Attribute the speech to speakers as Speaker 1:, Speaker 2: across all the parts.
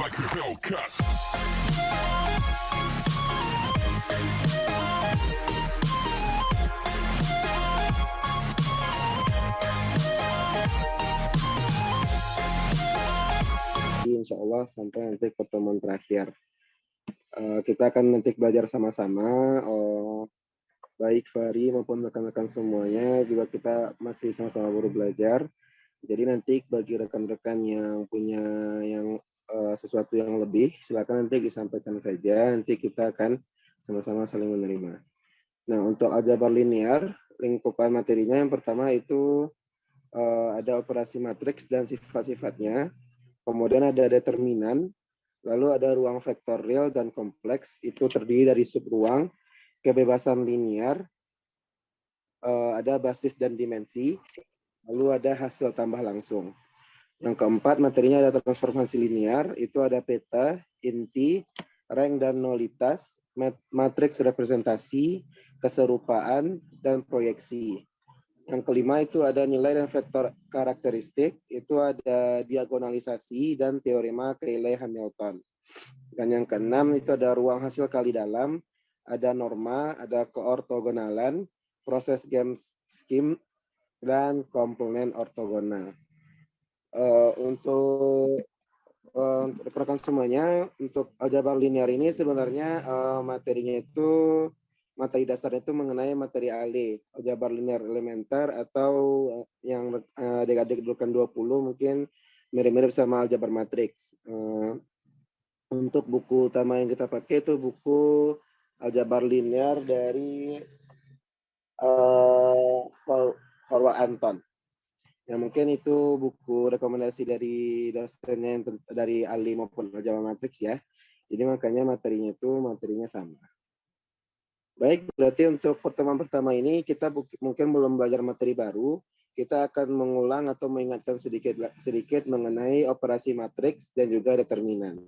Speaker 1: like a Hellcat.
Speaker 2: Insya Allah sampai nanti pertemuan terakhir. Kita akan nanti belajar sama-sama. Baik Fahri maupun rekan-rekan semuanya juga kita masih sama-sama baru belajar. Jadi nanti bagi rekan-rekan yang punya sesuatu yang lebih, silakan nanti disampaikan saja. Nanti kita akan sama-sama saling menerima. Nah, untuk aljabar linear, lingkupan materinya yang pertama itu ada operasi matriks dan sifat-sifatnya. Kemudian ada determinan, lalu ada ruang vektor real dan kompleks, itu terdiri dari subruang, kebebasan linear, ada basis dan dimensi, lalu ada hasil tambah langsung. Yang keempat, materinya ada transformasi linear, itu ada peta, inti, rank dan nullitas, matriks representasi, keserupaan, dan proyeksi. Yang kelima itu ada nilai dan vektor karakteristik, itu ada diagonalisasi dan teorema Cayley-Hamilton. Dan yang keenam itu ada ruang hasil kali dalam, ada norma, ada keortogonalan, proses game scheme, dan komponen ortogonal. Untuk rekan semuanya, untuk aljabar linear ini sebenarnya materinya itu materi dasarnya itu mengenai materi ALE, aljabar linear elementer, atau yang adik-adik dulu kan 20 mungkin mirip-mirip sama aljabar matriks. Untuk buku utama yang kita pakai itu buku aljabar linear dari Horvath Anton. Ya mungkin itu buku rekomendasi dari dosennya yang dari ALI maupun aljabar matriks ya. Jadi makanya materinya sama. Baik, berarti untuk pertemuan pertama ini kita mungkin belum belajar materi baru. Kita akan mengulang atau mengingatkan sedikit mengenai operasi matriks dan juga determinan.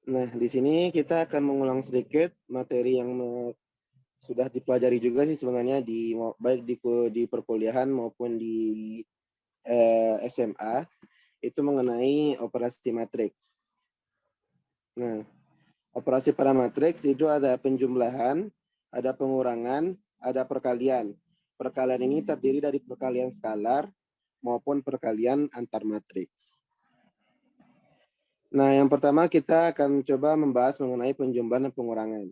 Speaker 2: Nah, di sini kita akan mengulang sedikit materi yang sudah dipelajari juga sih sebenarnya baik di perkuliahan maupun di SMA, itu mengenai operasi matriks. Nah, operasi pada matriks itu ada penjumlahan, ada pengurangan, ada perkalian. Perkalian ini terdiri dari perkalian skalar maupun perkalian antar matriks. Nah, yang pertama kita akan coba membahas mengenai penjumlahan dan pengurangan.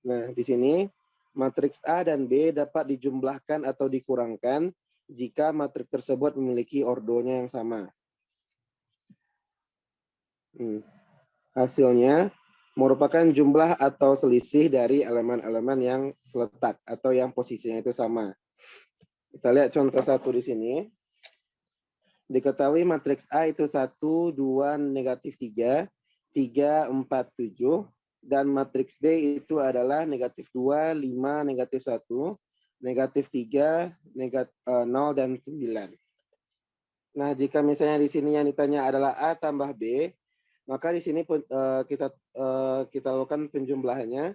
Speaker 2: Nah, di sini matriks A dan B dapat dijumlahkan atau dikurangkan jika matriks tersebut memiliki ordonya yang sama. Hasilnya merupakan jumlah atau selisih dari elemen-elemen yang seletak atau yang posisinya itu sama. Kita lihat contoh satu di sini. Diketahui matriks A itu 1, 2, negatif 3, 3, 4, 7. Dan matriks D itu adalah negatif 2, 5, negatif 1, negatif 3, negatif 0, dan 9. Nah, jika misalnya di sini yang ditanya adalah A tambah B, maka di sini kita lakukan penjumlahannya.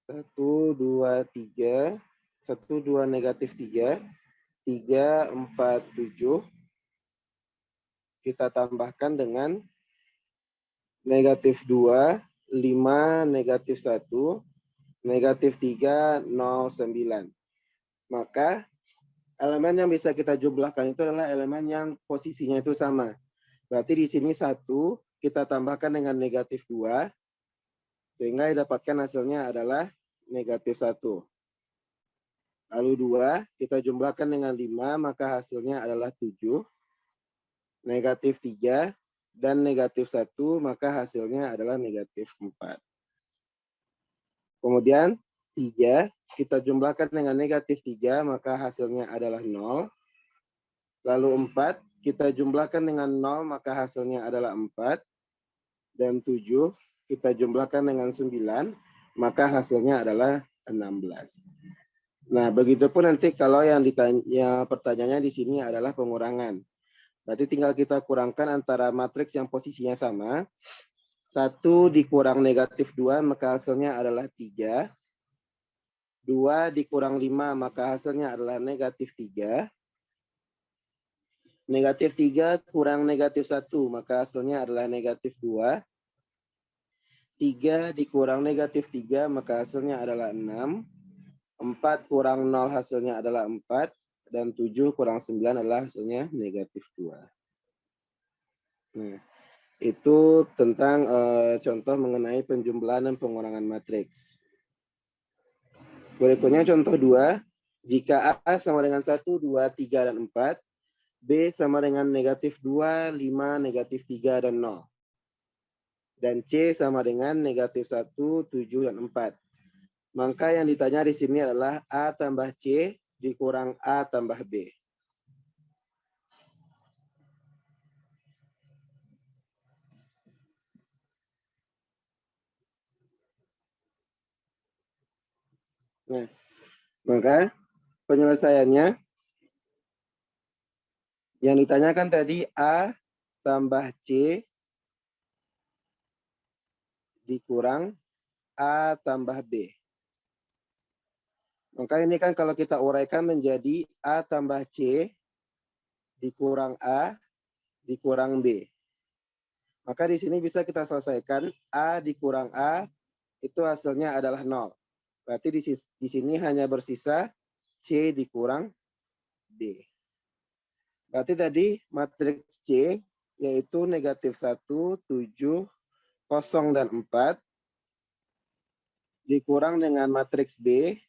Speaker 2: 1, 2, 3, 1, 2, negatif 3, 3, 4, 7. Kita tambahkan dengan negatif 2, 5, negatif 1, negatif 3, 0, 9. Maka elemen yang bisa kita jumlahkan itu adalah elemen yang posisinya itu sama. Berarti di sini 1 kita tambahkan dengan negatif 2, sehingga didapatkan hasilnya adalah negatif 1. Lalu 2 kita jumlahkan dengan 5, maka hasilnya adalah 7. Negatif 3 dan negatif 1, maka hasilnya adalah negatif 4. Kemudian 3 kita jumlahkan dengan negatif 3, maka hasilnya adalah 0. Lalu 4 kita jumlahkan dengan 0, maka hasilnya adalah 4. dan 7 kita jumlahkan dengan 9, maka hasilnya adalah 16. Nah, begitupun nanti kalau yang ditanya pertanyaannya di sini adalah pengurangan. Berarti tinggal kita kurangkan antara matriks yang posisinya sama. 1 dikurang negatif 2, maka hasilnya adalah 3. 2 dikurang 5, maka hasilnya adalah negatif 3. Negatif 3 kurang negatif 1, maka hasilnya adalah negatif 2. 3 dikurang negatif 3, maka hasilnya adalah 6. 4 kurang 0 hasilnya adalah 4. Dan 7 kurang 9 adalah hasilnya negatif 2. Nah, itu tentang contoh mengenai penjumlahan dan pengurangan matriks. Berikutnya contoh 2. Jika A sama dengan 1, 2, 3, dan 4. B sama dengan negatif 2, 5, negatif 3, dan 0. Dan C sama dengan negatif 1, 7, dan 4. Maka yang ditanya di sini adalah A tambah C dikurang A tambah B. Nah, maka penyelesaiannya yang ditanyakan tadi A tambah C dikurang A tambah B. Maka ini kan kalau kita uraikan menjadi A tambah C dikurang A dikurang B. Maka di sini bisa kita selesaikan A dikurang A itu hasilnya adalah 0. Berarti di sini hanya bersisa C dikurang B. Berarti tadi matriks C yaitu negatif 1, 7, 0, dan 4 dikurang dengan matriks B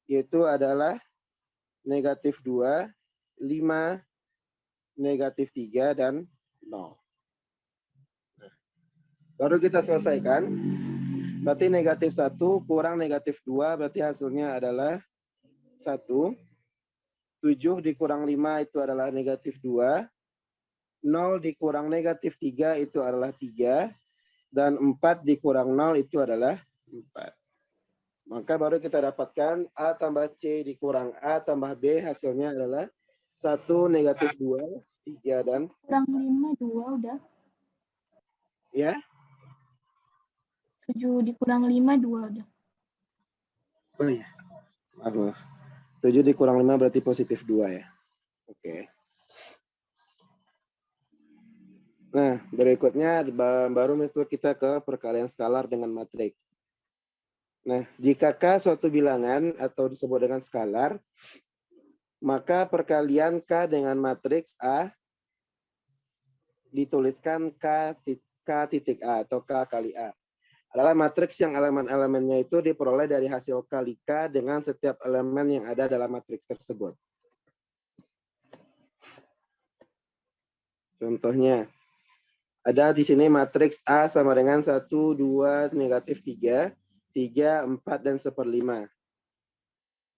Speaker 2: yaitu adalah negatif 2, 5, negatif 3, dan 0. Baru kita selesaikan. Berarti negatif 1 kurang negatif 2 berarti hasilnya adalah 1. 7 dikurang 5 itu adalah negatif 2. 0 dikurang negatif 3 itu adalah 3. Dan 4 dikurang 0 itu adalah 4. Maka baru kita dapatkan A tambah C dikurang A tambah B hasilnya adalah 1 negatif 2, 3, dan
Speaker 1: kurang 5, 2 udah.
Speaker 2: Ya.
Speaker 1: 7 dikurang 5, 2 udah.
Speaker 2: Oh iya. Maaf. 7 dikurang 5 berarti positif 2 ya. Oke. Nah, berikutnya baru masuk kita ke perkalian skalar dengan matriks. Nah, jika K suatu bilangan atau disebut dengan skalar, maka perkalian K dengan matriks A dituliskan K titik A atau K kali A. Adalah matriks yang elemen-elemennya itu diperoleh dari hasil kali K dengan setiap elemen yang ada dalam matriks tersebut. Contohnya, ada di sini matriks A sama dengan 1, 2, negatif 3, 3, 4, dan 1/5.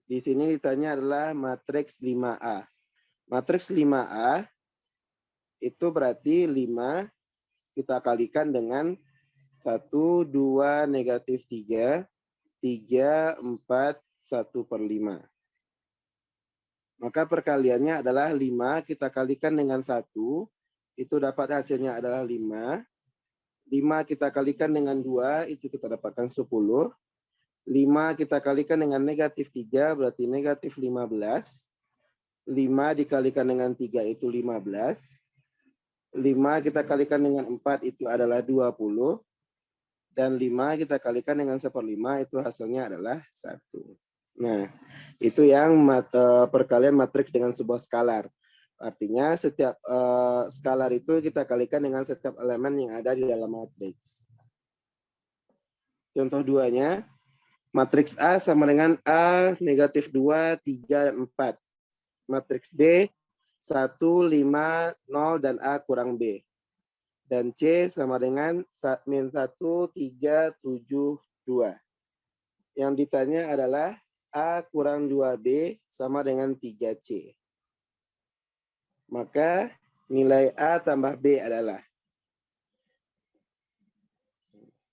Speaker 2: Di sini ditanya adalah matriks 5A. Matriks 5A itu berarti 5 kita kalikan dengan 1, 2, negatif 3, 3, 4, 1/5. Maka perkaliannya adalah 5 kita kalikan dengan 1, itu dapat hasilnya adalah 5. 5 kita kalikan dengan 2, itu kita dapatkan 10. 5 kita kalikan dengan negatif 3, berarti negatif 15. 5 dikalikan dengan 3 itu 15. 5 kita kalikan dengan 4 itu adalah 20. Dan 5 kita kalikan dengan 1/5 itu hasilnya adalah 1. Nah, itu yang perkalian matriks dengan sebuah skalar. Artinya setiap skalar itu kita kalikan dengan setiap elemen yang ada di dalam matriks. Contoh 2-nya, matriks A sama dengan A negatif 2, 3, dan 4. Matriks B 1, 5, 0, dan A kurang B. Dan C sama dengan min 1, 3, 7, 2. Yang ditanya adalah A kurang 2B sama dengan 3C. Maka nilai A tambah B adalah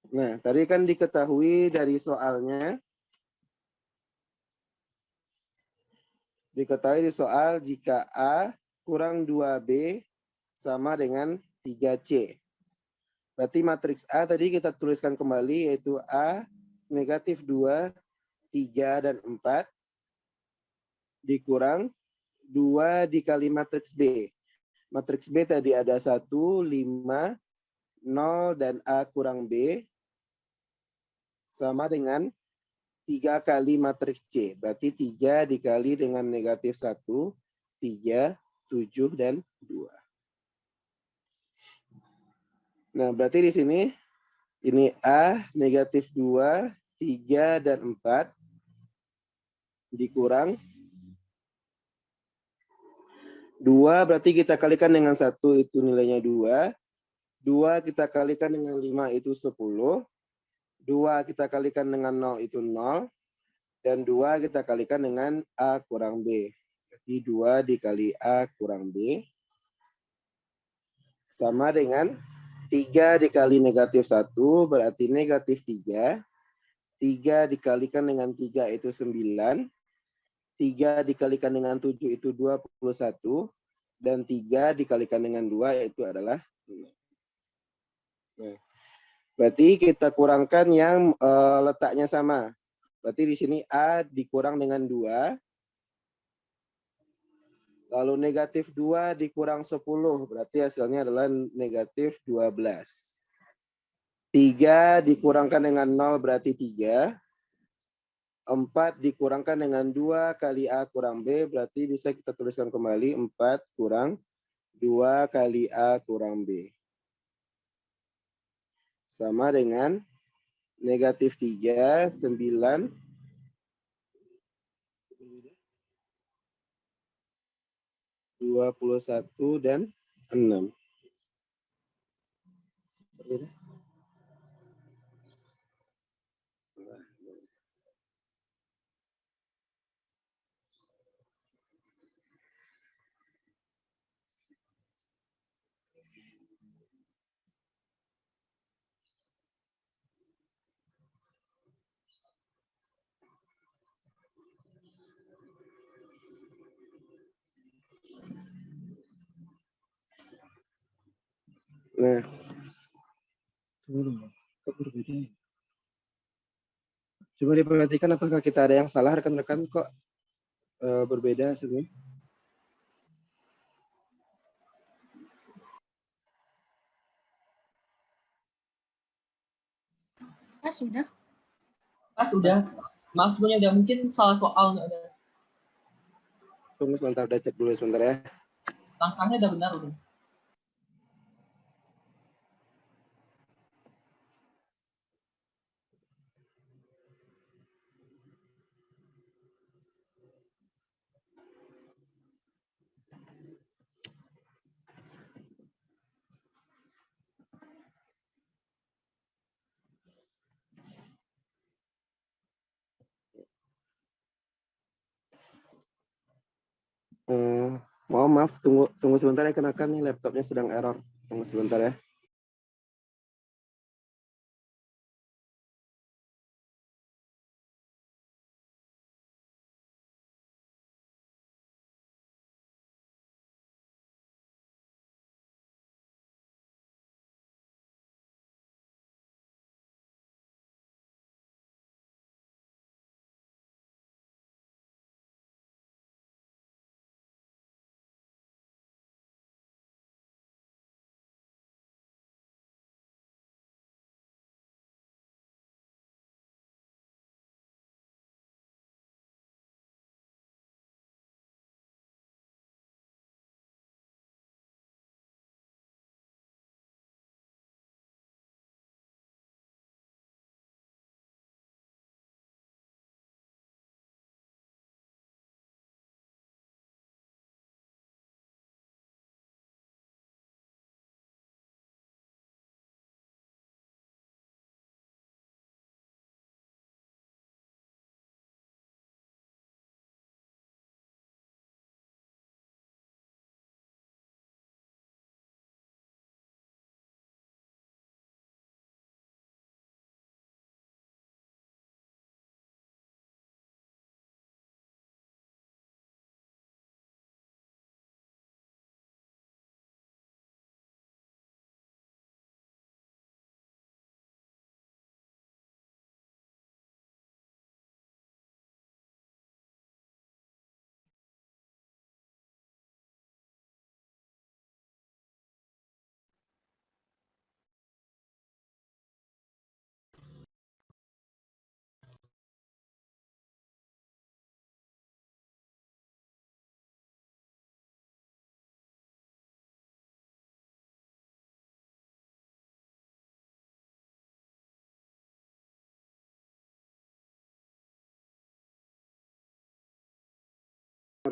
Speaker 2: Nah, tadi kan diketahui dari soalnya, diketahui di soal jika A kurang 2B sama dengan 3C. Berarti matriks A tadi kita tuliskan kembali yaitu A negatif 2, 3, dan 4 dikurang 2 dikali matriks B. Matriks B tadi ada 1, 5, 0, dan A kurang B sama dengan 3 kali matriks C. Berarti 3 dikali dengan negatif 1, 3, 7, dan 2. Nah, berarti di sini ini A negatif 2, 3, dan 4 dikurang 2 berarti kita kalikan dengan 1 itu nilainya 2. 2 kita kalikan dengan 5 itu 10. 2 kita kalikan dengan 0 itu 0. Dan 2 kita kalikan dengan A kurang B. Jadi 2 dikali A kurang B sama dengan 3 dikali negatif 1 berarti negatif 3. 3 dikalikan dengan 3 itu 9. 3 dikalikan dengan 7 itu 21. Dan 3 dikalikan dengan 2 itu adalah 5. Nah, berarti kita kurangkan yang letaknya sama. Berarti di sini A dikurang dengan 2. Lalu negatif 2 dikurang 10. Berarti hasilnya adalah negatif 12. 3 dikurangkan dengan 0 berarti 3. 4 dikurangkan dengan 2 kali A kurang B. Berarti bisa kita tuliskan kembali 4 kurang 2 kali A kurang B. Sama dengan negatif 3, 9, 21, dan 6. Nah, kok berbeda ya? Coba diperhatikan apakah kita ada yang salah rekan-rekan kok berbeda hasilnya.
Speaker 1: Ah, sudah.
Speaker 3: Mas udah. Maaf semuanya udah, mungkin salah soal nggak ada.
Speaker 2: Tunggu sebentar, udah cek dulu sebentar ya.
Speaker 3: Langkahnya udah benar udah.
Speaker 2: Maaf, tunggu sebentar ya, kenakan nih laptopnya sedang error. Tunggu sebentar ya.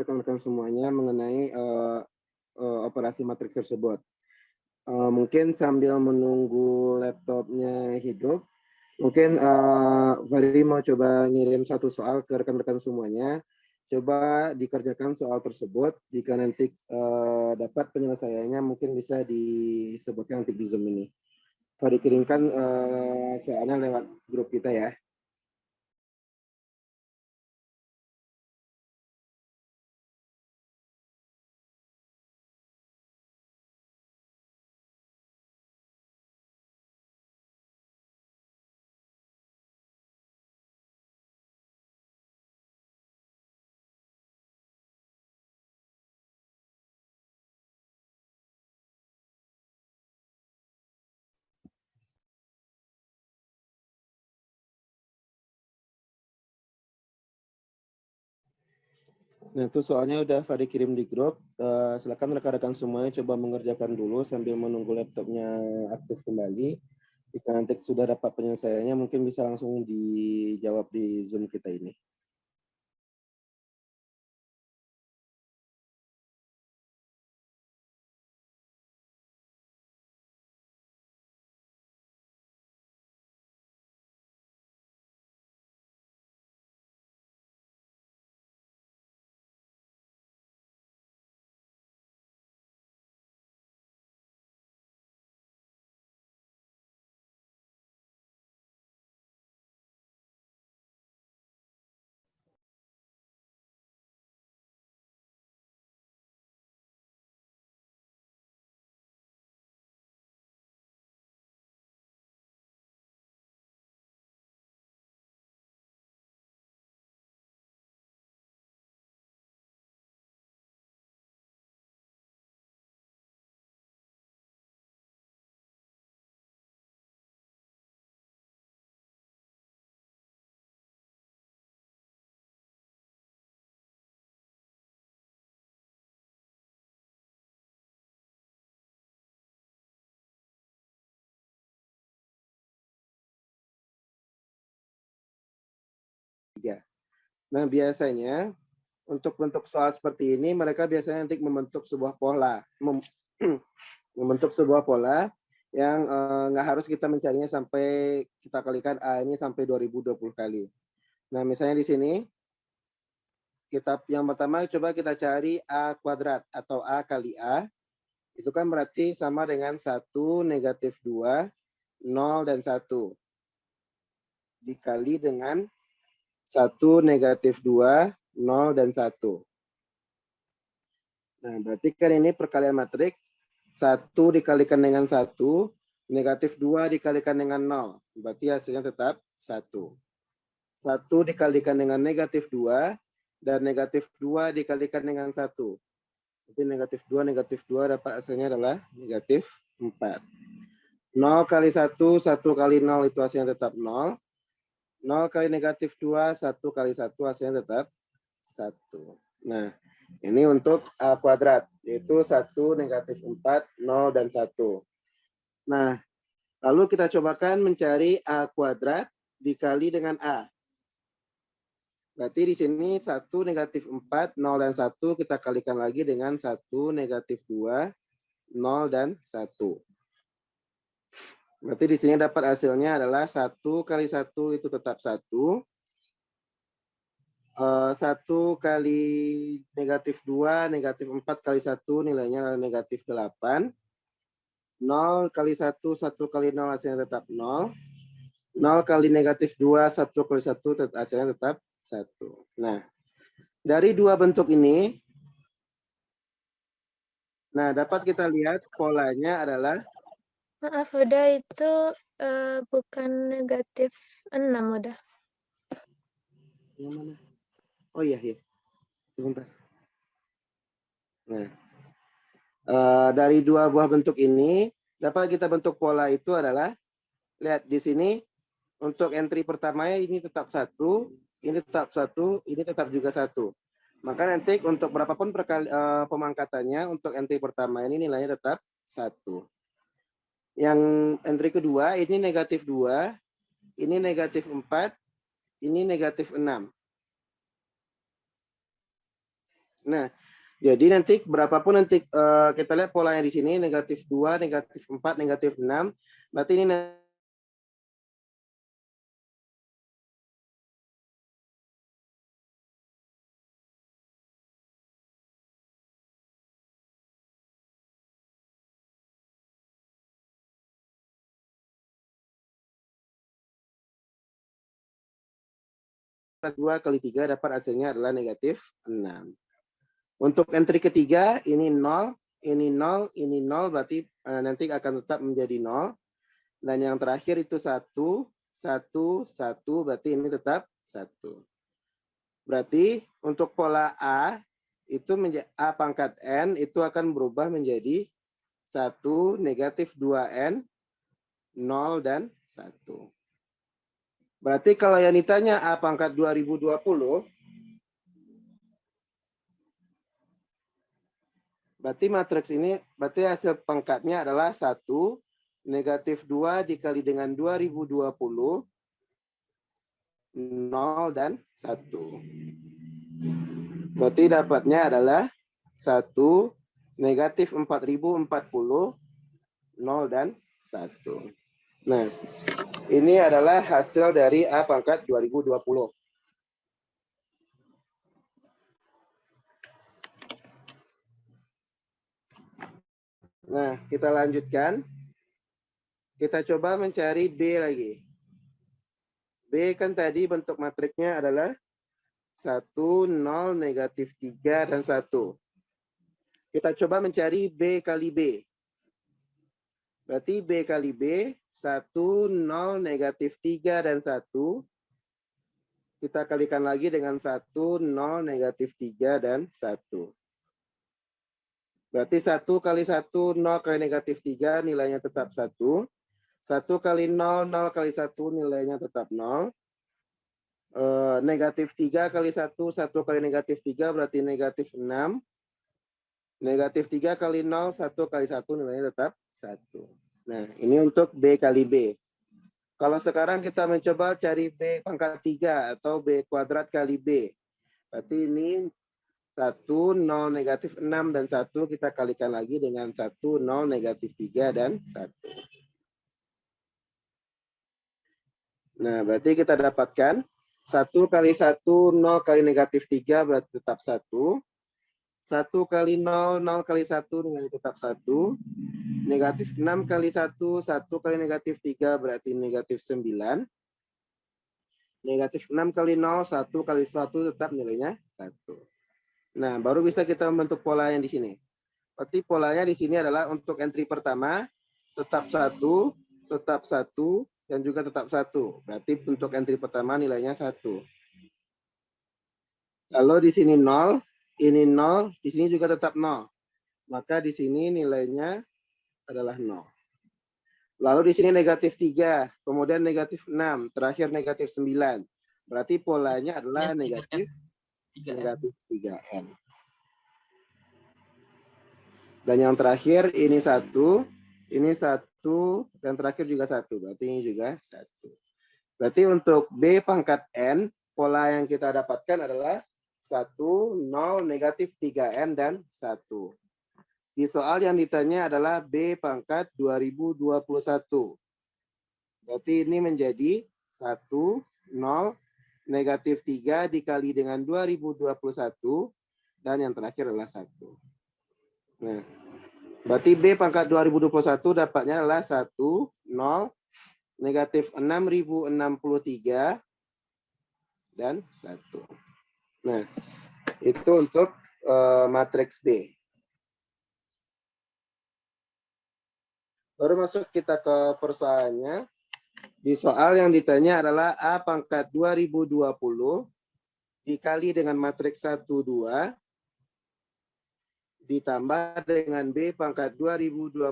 Speaker 2: rekan-rekan semuanya mengenai operasi matriks tersebut. Mungkin sambil menunggu laptopnya hidup, mungkin Fahri mau coba ngirim satu soal ke rekan-rekan semuanya. Coba dikerjakan soal tersebut. Jika nanti dapat penyelesaiannya, mungkin bisa disebutkan nanti di Zoom ini. Fahri kirimkan soalnya lewat grup kita ya. Nah, itu soalnya udah Fahri kirim di grup. Silakan rekan-rekan semuanya coba mengerjakan dulu sambil menunggu laptopnya aktif kembali. Jika nanti sudah dapat penyelesaiannya, mungkin bisa langsung dijawab di Zoom kita ini. Nah, biasanya untuk bentuk soal seperti ini, mereka biasanya nanti membentuk sebuah pola. Membentuk sebuah pola yang nggak harus kita mencarinya sampai kita kalikan A ini sampai 2020 kali. Nah, misalnya di sini, kita yang pertama coba kita cari A kuadrat atau A kali A. Itu kan berarti sama dengan 1 negatif 2, 0 dan 1. Dikali dengan 1 negatif 2, 0 dan 1. Nah, berarti kan ini perkalian matriks 1 dikalikan dengan 1, negatif 2 dikalikan dengan 0. Berarti hasilnya tetap 1. 1 dikalikan dengan negatif 2, dan negatif 2 dikalikan dengan 1. Jadi negatif 2 dapat hasilnya adalah negatif 4. 0 kali 1, 1 kali 0 itu hasilnya tetap 0. 0 kali negatif 2, 1 kali 1 hasilnya tetap 1. Nah, ini untuk A kuadrat, yaitu 1, negatif 4, 0, dan 1. Nah, lalu kita cobakan mencari A kuadrat dikali dengan A. Berarti di sini 1, negatif 4, 0, dan 1 kita kalikan lagi dengan 1, negatif 2, 0, dan 1. Berarti di sini dapat hasilnya adalah 1 kali 1 itu tetap 1. 1 kali negatif 2, negatif 4 kali 1 nilainya adalah negatif 8. 0 kali 1, 1 kali 0 hasilnya tetap 0. 0 kali negatif 2, 1 kali 1 hasilnya tetap 1. Nah, dari dua bentuk ini, nah dapat kita lihat polanya adalah,
Speaker 4: Maaf, udah itu bukan negatif 6 udah.
Speaker 2: yang mana? Oh iya, sebentar. Nah, dari dua buah bentuk ini, dapat kita bentuk pola itu adalah, lihat di sini, untuk entry pertamanya ini tetap 1, ini tetap 1, ini tetap juga 1. Maka nanti untuk berapapun pemangkatannya, untuk entry pertama ini nilainya tetap 1. Yang entry kedua, ini negatif 2, ini negatif 4, ini negatif 6. Nah, jadi nanti berapapun nanti kita lihat polanya di sini negatif 2, negatif 4, negatif 6. Berarti ini dua kali 3 dapat hasilnya adalah negatif 6. Untuk entry ketiga ini 0, ini 0, ini 0 berarti nanti akan tetap menjadi 0. Dan yang terakhir itu 1, 1, 1 berarti ini tetap 1. Berarti untuk pola A itu A pangkat N itu akan berubah menjadi 1, negatif 2N, 0, dan 1. Berarti kalau yang ditanya A pangkat 2020, berarti matriks ini, berarti hasil pangkatnya adalah 1, negatif 2 dikali dengan 2020, 0, dan 1. Berarti dapatnya adalah 1, negatif 4040, 0, dan 1. Nah, ini adalah hasil dari A pangkat 2020. Nah, kita lanjutkan. Kita coba mencari B lagi. B kan tadi bentuk matriksnya adalah 1, 0, negatif 3, dan 1. Kita coba mencari B kali B. Berarti B kali B, 1, 0, negatif 3, dan 1. Kita kalikan lagi dengan 1, 0, negatif 3, dan 1. Berarti 1 kali 1, 0 kali negatif 3, nilainya tetap 1. 1 kali 0, 0 kali 1, nilainya tetap 0. Negatif 3 kali 1, 1 kali negatif 3, berarti negatif 6. Negatif 3 kali 0, 1 kali 1, nilainya tetap 1. Nah, ini untuk B kali B. Kalau sekarang kita mencoba cari B pangkat 3 atau B kuadrat kali B. Berarti ini 1, 0, negatif 6, dan 1 kita kalikan lagi dengan 1, 0, negatif 3, dan 1. Nah, berarti kita dapatkan 1 kali 1, 0 kali negatif 3, berarti tetap 1. 1 kali 0, 0 kali 1, nilainya tetap 1. Negatif 6 kali 1, 1 kali negatif 3, berarti negatif 9. Negatif 6 kali 0, 1 kali 1, tetap nilainya 1. Nah, baru bisa kita membentuk pola yang di sini. Berarti polanya di sini adalah untuk entry pertama, tetap 1, tetap 1, dan juga tetap 1. Berarti untuk entry pertama nilainya 1. Lalu di sini 0, ini 0, di sini juga tetap 0. Maka di sini nilainya adalah 0. Lalu di sini negatif 3, kemudian negatif 6, terakhir negatif 9. Berarti polanya adalah negatif 3N. Dan yang terakhir ini 1, ini 1, dan terakhir juga 1. Berarti ini juga 1. Berarti untuk B pangkat N, pola yang kita dapatkan adalah 1, 0, negatif 3N, dan 1. Di soal yang ditanya adalah B pangkat 2021. Berarti ini menjadi 1, 0, negatif 3 dikali dengan 2021, dan yang terakhir adalah 1. Nah, berarti B pangkat 2021 dapatnya adalah 1, 0, negatif 6063, dan 1. Nah, itu untuk matriks B. Baru masuk kita ke persoalannya. Di soal yang ditanya adalah A pangkat 2020 dikali dengan matriks 1, 2 ditambah dengan B pangkat 2021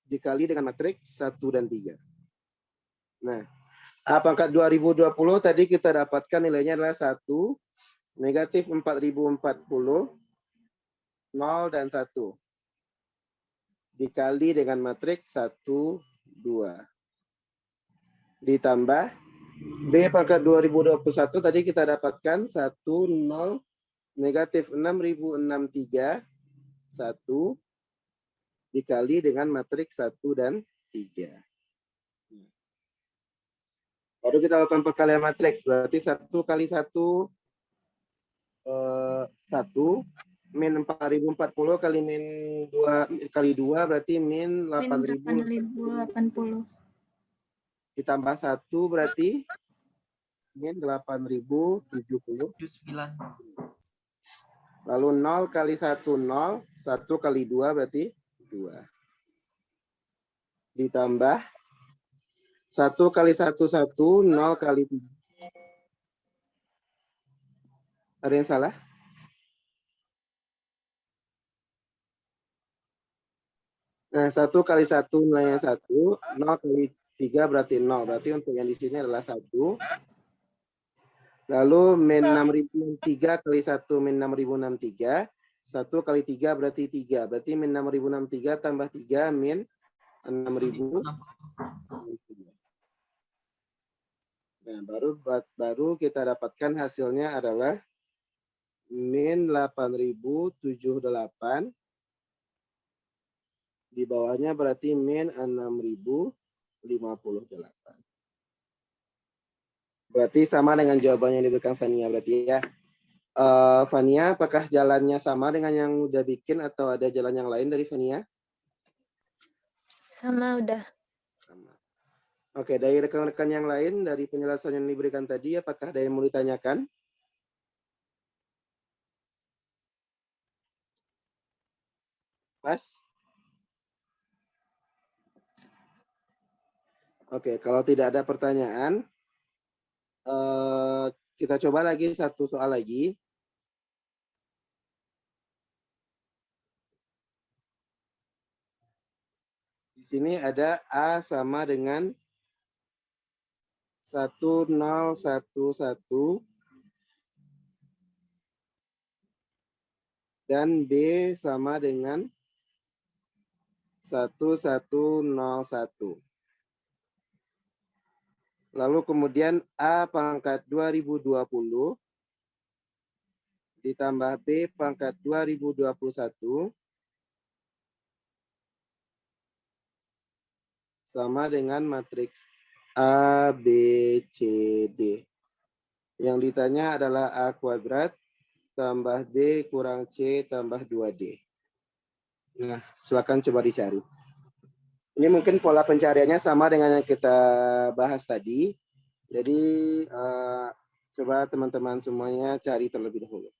Speaker 2: dikali dengan matriks 1 dan 3. Nah, A pangkat 2020 tadi kita dapatkan nilainya adalah 1, negatif 4040, 0, dan 1. Dikali dengan matriks 1, 2. Ditambah B pangkat 2021 tadi kita dapatkan 1, 0, Negatif 6.063 1 dikali dengan matriks 1 dan 3. Baru kita lakukan perkalian matriks. Berarti 1 kali 1 1 min 4040 kali min 2 kali 2 berarti min
Speaker 1: 8.080.
Speaker 2: ditambah 1 berarti min 8.070.
Speaker 3: 79.
Speaker 2: Lalu 0 kali 1 0, 1 kali 2 berarti 2. Ditambah 1 kali 1 1, 0 kali 3. Ada yang salah? Nah, 1 kali 1 nilainya 1, 0 kali 3 berarti 0. Berarti untuk yang di sini adalah 1. Lalu min 6.003 kali 1 min 6.063. 1 kali 3 berarti 3. Berarti min 6.063 tambah 3 min 6.000. Nah, baru kita dapatkan hasilnya adalah min 8.078. Di bawahnya berarti min 6.058. Berarti sama dengan jawabannya yang diberikan Fania berarti ya. Fania, apakah jalannya sama dengan yang udah bikin atau ada jalan yang lain dari Fania?
Speaker 4: Sama udah.
Speaker 2: Sama. Oke, dari rekan-rekan yang lain dari penjelasan yang diberikan tadi, apakah ada yang mau ditanyakan? Pas? Oke, kalau tidak ada pertanyaan, kita coba lagi satu soal lagi. Di sini ada A sama dengan 1011 dan B sama dengan 1101. Lalu kemudian A pangkat 2020 ditambah B pangkat 2021 sama dengan matriks A, B, C, D. Yang ditanya adalah A kuadrat tambah B kurang C tambah 2D. Nah, silakan coba dicari. Ini mungkin pola pencariannya sama dengan yang kita bahas tadi. Jadi, coba teman-teman semuanya cari terlebih dahulu.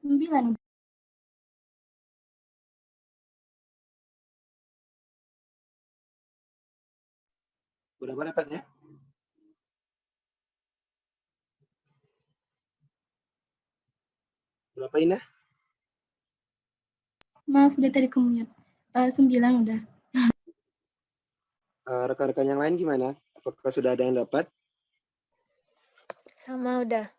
Speaker 1: Sembilan.
Speaker 2: Berapa dapatnya? Berapa Indah?
Speaker 1: Maaf, udah tadi kemute. 9 udah.
Speaker 2: Rekan-rekan yang lain gimana? Apakah sudah ada yang dapat?
Speaker 4: Sama udah.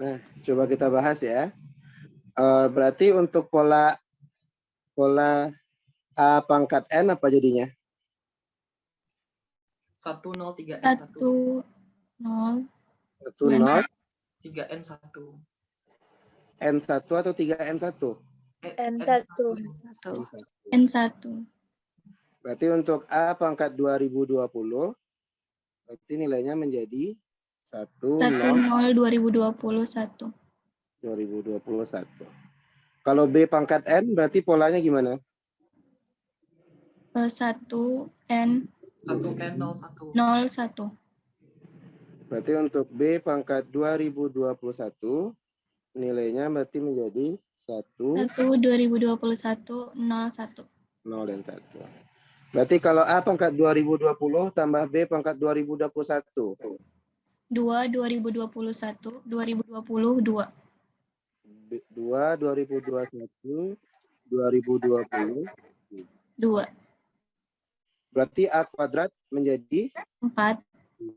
Speaker 2: Nah, coba kita bahas ya. Berarti untuk pola A pangkat N apa jadinya?
Speaker 3: 103N1.
Speaker 1: 1, 0,
Speaker 2: 1, 0,
Speaker 3: 3N1.
Speaker 2: N1 atau 3N1?
Speaker 4: N1.
Speaker 1: N1.
Speaker 2: Berarti untuk A pangkat 2020, berarti nilainya menjadi 1, 0,
Speaker 1: 1, 0, 2021.
Speaker 2: 2021. Kalau B pangkat N berarti polanya gimana?
Speaker 1: 1, N,
Speaker 3: 1N01.
Speaker 1: 01.
Speaker 2: Berarti untuk B pangkat 2021 nilainya berarti menjadi 1,
Speaker 1: 1, 2021, 01.
Speaker 2: 0 dan 1. Berarti kalau A pangkat 2020 tambah B pangkat 2021.
Speaker 1: 2, 2021, 2020, 2.
Speaker 2: 2, 2021, 2020.
Speaker 1: 2.
Speaker 2: Berarti A kuadrat menjadi
Speaker 1: 4.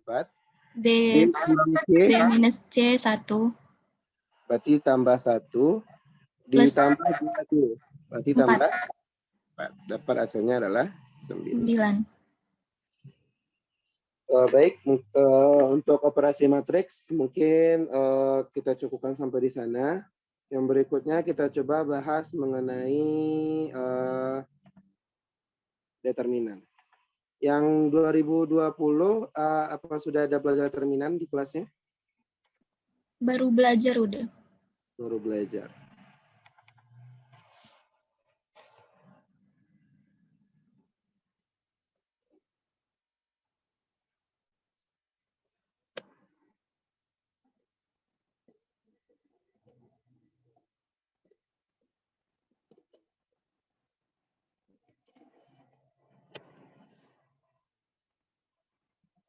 Speaker 2: 4.
Speaker 1: B,
Speaker 2: B kurang C
Speaker 1: B minus C, 1.
Speaker 2: berarti tambah 1.
Speaker 1: Plus
Speaker 2: Ditambah 2. Berarti
Speaker 1: 4.
Speaker 2: tambah 4. Dapat hasilnya adalah 9.
Speaker 1: 9.
Speaker 2: Baik, untuk operasi matriks mungkin kita cukupkan sampai di sana. Yang berikutnya kita coba bahas mengenai determinan. Yang 2020 apa sudah ada belajar determinan di kelasnya?
Speaker 1: Baru belajar udah.
Speaker 2: Baru belajar.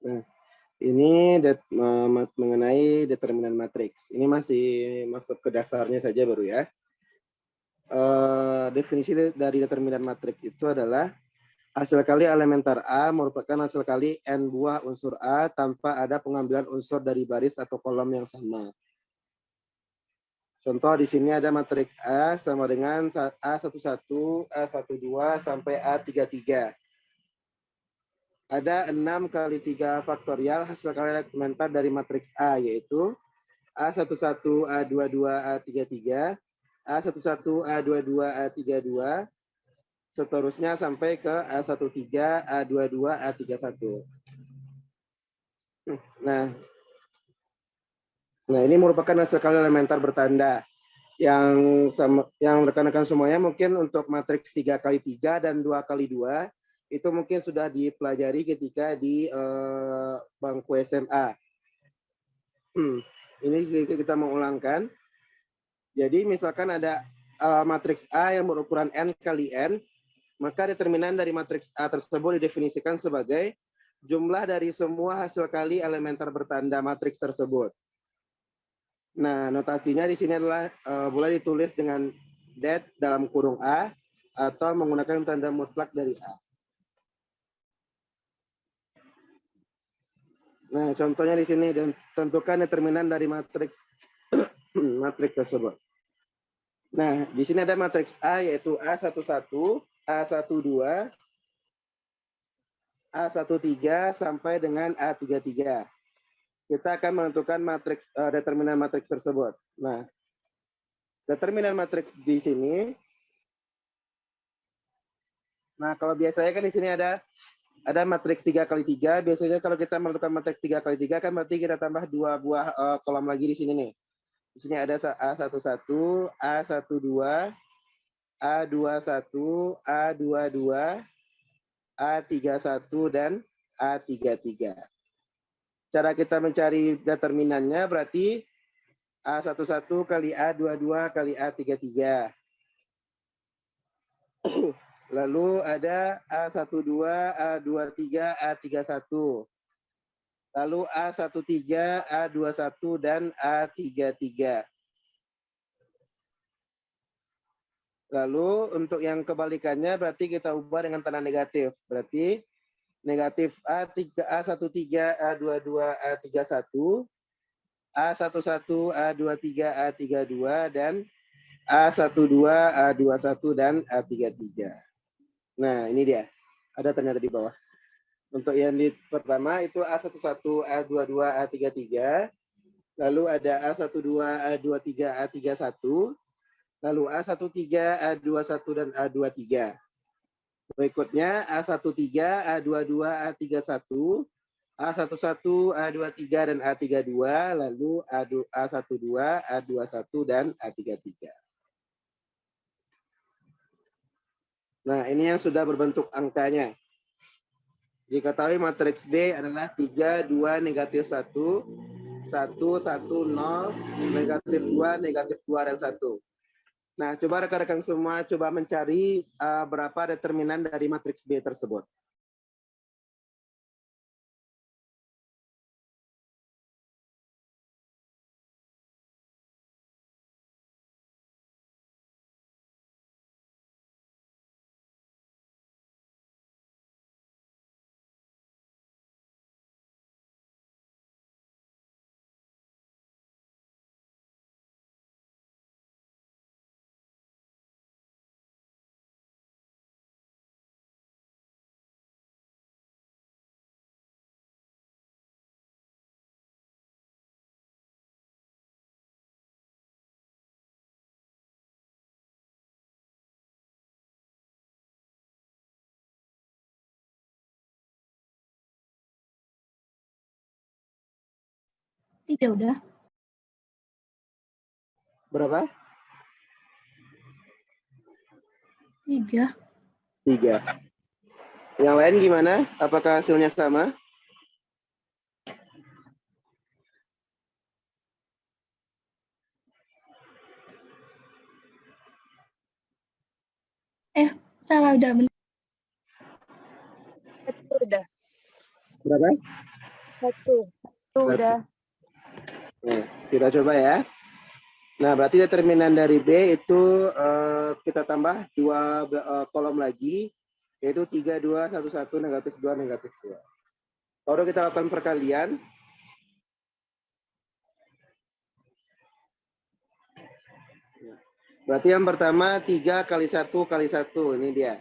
Speaker 2: Nah, ini mengenai determinan matriks. Ini masih masuk ke dasarnya saja baru ya. Definisi dari determinan matriks itu adalah hasil kali elementar A merupakan hasil kali n buah unsur A tanpa ada pengambilan unsur dari baris atau kolom yang sama. Contoh di sini ada matriks A sama dengan A11, A12 sampai A33. Ada 6 kali 3 faktorial hasil kali elementar dari matriks A, yaitu A11, A22, A33, A11, A22, A32, seterusnya sampai ke A13, A22, A31. Nah, ini merupakan hasil kali elementar bertanda. Yang rekan-rekan semuanya mungkin untuk matriks 3 kali 3 dan 2 kali 2 itu mungkin sudah dipelajari ketika di bangku SMA. Ini kita mengulangkan. Jadi misalkan ada matriks A yang berukuran n kali n, maka determinan dari matriks A tersebut didefinisikan sebagai jumlah dari semua hasil kali elementer bertanda matriks tersebut. Nah, notasinya di sini adalah boleh ditulis dengan det dalam kurung A atau menggunakan tanda mutlak dari A. Nah, contohnya di sini dan tentukan determinan dari matriks matriks tersebut. Nah, di sini ada matriks A yaitu A11, A12, A13 sampai dengan A33. Kita akan menentukan matriks determinan matriks tersebut. Nah, determinan matriks di sini. Nah, kalau biasanya kan di sini ada matriks 3 kali 3. Biasanya kalau kita menentukan matriks 3 kali 3 kan berarti kita tambah 2 buah kolom lagi di sini nih. Di sini ada A11, A12, A21, A22, A31 dan A33. Cara kita mencari determinannya berarti A11 kali A22 kali A33. Lalu ada A12, A23, A31. Lalu A13, A21, dan A33. Lalu untuk yang kebalikannya berarti kita ubah dengan tanda negatif. Berarti negatif A13, A22, A31. A11, A23, A32, dan A12, A21, dan A33. Nah, ini dia. Ada ternyata di bawah. Untuk yang di pertama itu A11, A22, A33. Lalu ada A12, A23, A31. Lalu A13, A21, dan A23. Berikutnya A13, A22, A31. A11, A23, dan A32, lalu A12, A21, dan A33. Nah, ini yang sudah berbentuk angkanya. Diketahui matriks B adalah 3, 2, negatif 1, 1, 1, 0, negatif 2, negatif 2, dan 1. Nah, coba rekan-rekan semua coba mencari berapa determinan dari matriks B tersebut.
Speaker 1: Tiga udah.
Speaker 2: Berapa?
Speaker 1: 3.
Speaker 2: 3. Yang lain gimana? Apakah hasilnya sama?
Speaker 1: Salah udah.
Speaker 4: 1 udah.
Speaker 2: Berapa?
Speaker 4: 1 udah.
Speaker 2: Nah, kita coba ya. Nah, berarti determinan dari B itu kita tambah 2 kolom lagi, yaitu 3, 2, 1, 1, negatif 2, negatif 2. Kalau kita lakukan perkalian, berarti yang pertama 3 kali 1 kali 1, ini dia.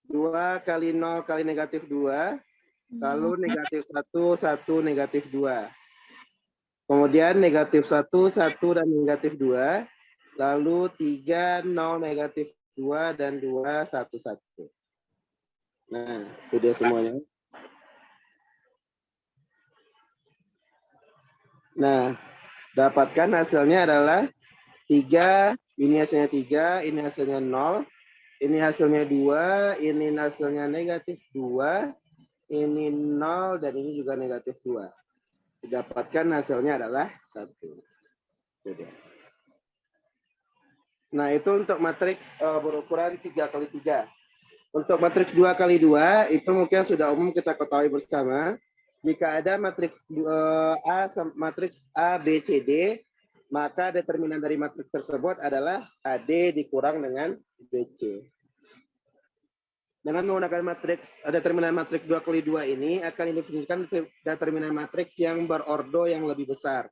Speaker 2: 2 kali 0 kali negatif 2, lalu negatif 1, 1, negatif 2. Kemudian negatif 1, 1, dan negatif 2. Lalu 3, 0, negatif 2, dan 2, 1, 1. Nah, itu dia semuanya. Nah, dapatkan hasilnya adalah 3, ini hasilnya 3, ini hasilnya 0, ini hasilnya 2, ini hasilnya negatif 2, ini 0, dan ini juga negatif 2. Didapatkan hasilnya adalah 1. Nah, itu untuk matriks berukuran 3 kali 3. Untuk matriks 2 kali 2, itu mungkin sudah umum kita ketahui bersama. Jika ada matriks matriks A, B, C, D, maka determinan dari matriks tersebut adalah AD dikurang dengan BC. Dengan menggunakan matriks determinan matriks 2 kali 2 ini akan didefinisikan determinan matriks yang berordo yang lebih besar.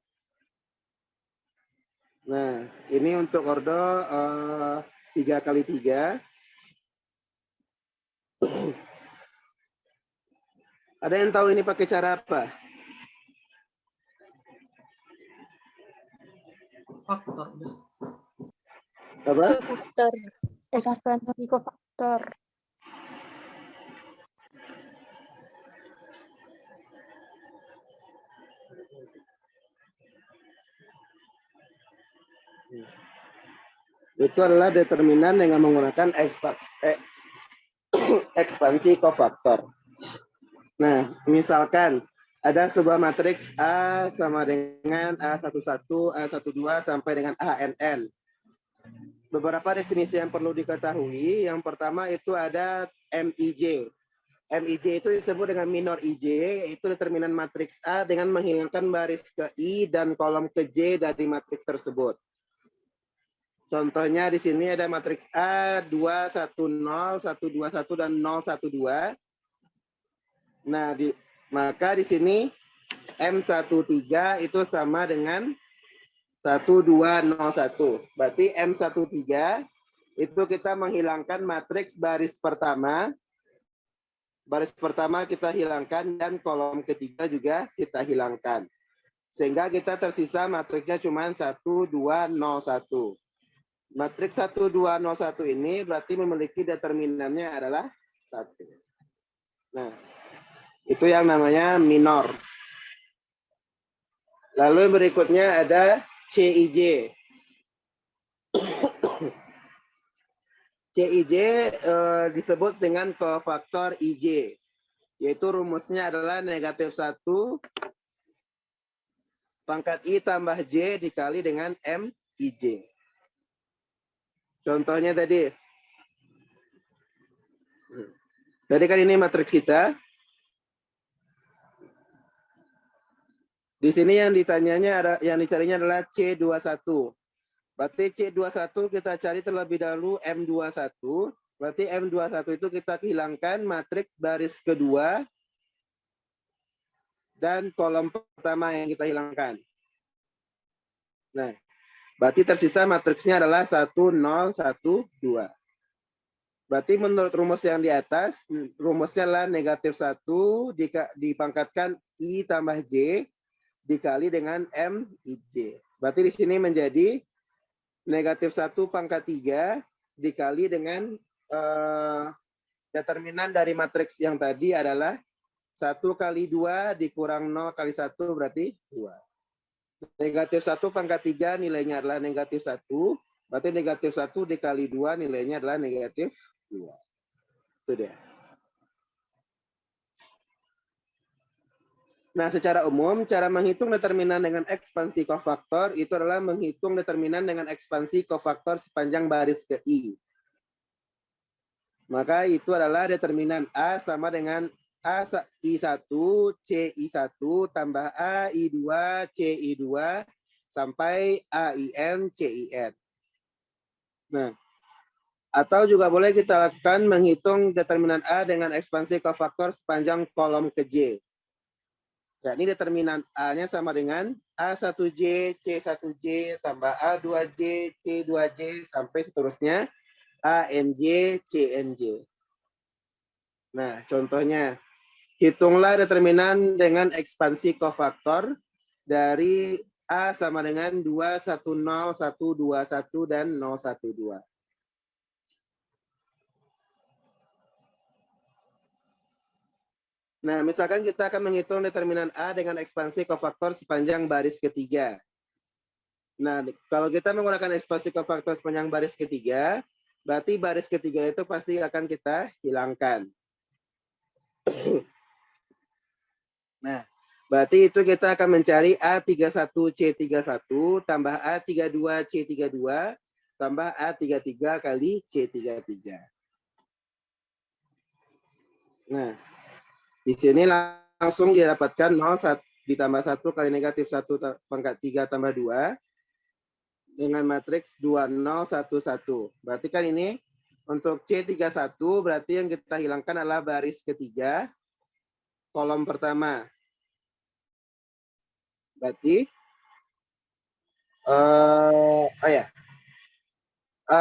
Speaker 2: Nah, ini untuk ordo 3 kali 3. Ada yang tahu ini pakai cara apa?
Speaker 3: Faktor.
Speaker 2: Apa?
Speaker 4: Kofaktor. Ekspansi kofaktor.
Speaker 2: Itu adalah determinan dengan menggunakan ekspansi kofaktor. Nah, misalkan ada sebuah matriks A sama dengan A11, A12 sampai dengan ANN. Beberapa definisi yang perlu diketahui. Yang pertama itu ada MIJ. MIJ itu disebut dengan minor IJ, yaitu determinan matriks A dengan menghilangkan baris ke I dan kolom ke J dari matriks tersebut. Contohnya di sini ada matriks A 210, 121, dan 012. Nah, maka di sini M13 itu sama dengan 1201. Berarti M13 itu kita menghilangkan matriks baris pertama. Baris pertama kita hilangkan dan kolom ketiga juga kita hilangkan. Sehingga kita tersisa matriksnya cuma 1201. Matriks 1201 ini berarti memiliki determinannya adalah 1. Nah, itu yang namanya minor. Lalu berikutnya ada CIJ. CIJ disebut dengan kofaktor IJ, yaitu rumusnya adalah negatif 1 pangkat I tambah J dikali dengan MIJ. Contohnya tadi kan ini matriks kita. Di sini yang ditanyanya yang dicarinya adalah C21. Berarti C21 kita cari terlebih dahulu M21. Berarti M21 itu kita hilangkan matriks baris kedua dan kolom pertama yang kita hilangkan. Nah, berarti tersisa matriksnya adalah 1012. Berarti menurut rumus yang di atas, rumusnya adalah negatif 1 dipangkatkan I tambah J dikali dengan MIJ. Berarti di sini menjadi negatif 1 pangkat 3 dikali dengan determinan dari matriks yang tadi adalah 1 kali 2 dikurang 0 kali 1 berarti 2. Negatif 1 pangkat 3 nilainya adalah negatif 1. Berarti negatif 1 dikali 2 nilainya adalah negatif 2. Itu dia. Nah, secara umum, cara menghitung determinan dengan ekspansi kofaktor itu adalah menghitung determinan dengan ekspansi kofaktor sepanjang baris ke I. Maka itu adalah determinan A sama dengan AI1, CI1, tambah AI2, CI2, sampai AIN, CIN. Nah, atau juga boleh kita lakukan menghitung determinan A dengan ekspansi kofaktor sepanjang kolom ke J. Ya, ini determinan A-nya sama dengan A1J, C1J, tambah A2J, C2J, sampai seterusnya ANJ, CNJ. Nah, contohnya, hitunglah determinan dengan ekspansi kofaktor dari A sama dengan 2, 1, 0, 1, 2, 1, dan 0, 1, 2. Nah, misalkan kita akan menghitung determinan A dengan ekspansi kofaktor sepanjang baris ketiga. Nah, kalau kita menggunakan ekspansi kofaktor sepanjang baris ketiga, berarti baris ketiga itu pasti akan kita hilangkan. Nah, berarti itu kita akan mencari A31C31 tambah A32C32 tambah A33 kali C33. Nah, di sini langsung didapatkan 0 ditambah 1 kali negatif 1 pangkat 3 tambah 2 dengan matriks 2011. Berarti kan ini untuk C31 berarti yang kita hilangkan adalah baris ketiga kolom pertama. Berarti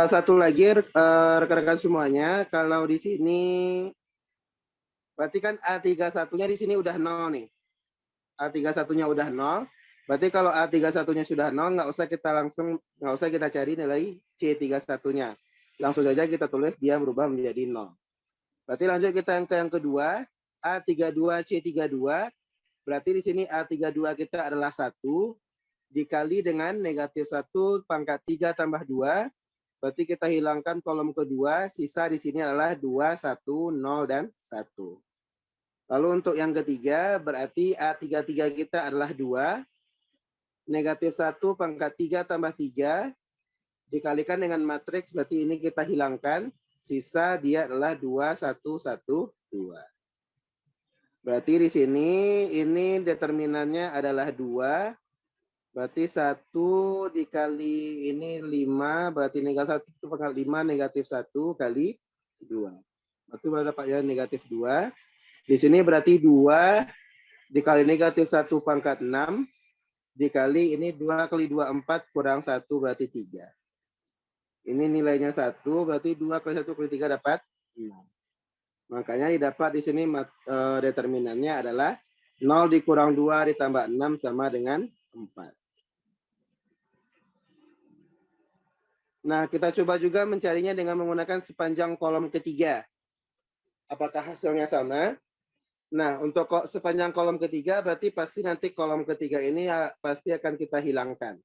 Speaker 2: satu lagi rekan-rekan semuanya, kalau di sini berarti kan A31-nya di sini udah 0 nih. A31-nya udah 0. Berarti kalau A31-nya sudah 0, nggak usah kita cari nilai C31-nya. Langsung saja kita tulis dia berubah menjadi 0. Berarti lanjut kita yang kedua, A32C32. Berarti di sini A32 kita adalah 1 dikali dengan negatif 1 pangkat 3 tambah 2. Berarti kita hilangkan kolom kedua, sisa di sini adalah 2, 1, 0, dan 1. Lalu untuk yang ketiga, berarti A33 kita adalah 2. Negatif 1 pangkat 3 tambah 3. Dikalikan dengan matriks, berarti ini kita hilangkan. Sisa dia adalah 2, 1, 1, 2. Berarti di sini ini determinannya adalah 2. Berarti 1 dikali ini 5, berarti negatif 1 pangkat 5 negatif 1 kali 2. Berarti dapat ya negatif 2. Di sini berarti 2 dikali negatif 1 pangkat 6 dikali ini 2 kali 2 4 kurang 1 berarti 3. Ini nilainya 1 berarti 2 kali 1 kali 3 dapat 6. Makanya didapat di sini determinannya adalah 0 dikurang 2 ditambah 6 sama dengan 4. Nah, kita coba juga mencarinya dengan menggunakan sepanjang kolom ketiga. Apakah hasilnya sama? Nah, untuk sepanjang kolom ketiga berarti pasti nanti kolom ketiga ini pasti akan kita hilangkan.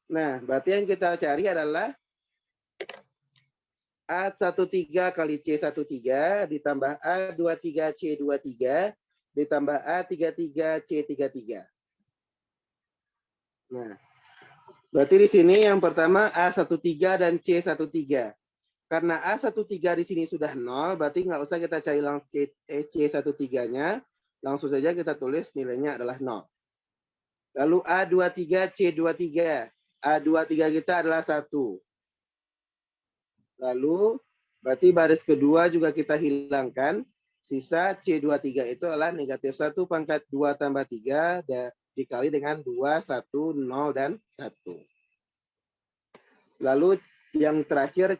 Speaker 2: Nah, berarti yang kita cari adalah A13 kali C13 ditambah A23C23 ditambah A33C33. Nah, berarti di sini yang pertama A13 dan C13. Karena A13 di sini sudah 0, berarti nggak usah kita cari langsung C13-nya. Langsung saja kita tulis nilainya adalah 0. Lalu A23C23. A23 kita adalah 1. Lalu, berarti baris kedua juga kita hilangkan. Sisa C23 itu adalah negatif 1 pangkat 2 tambah 3 dikali dengan 2, 1, 0, dan 1. Lalu yang terakhir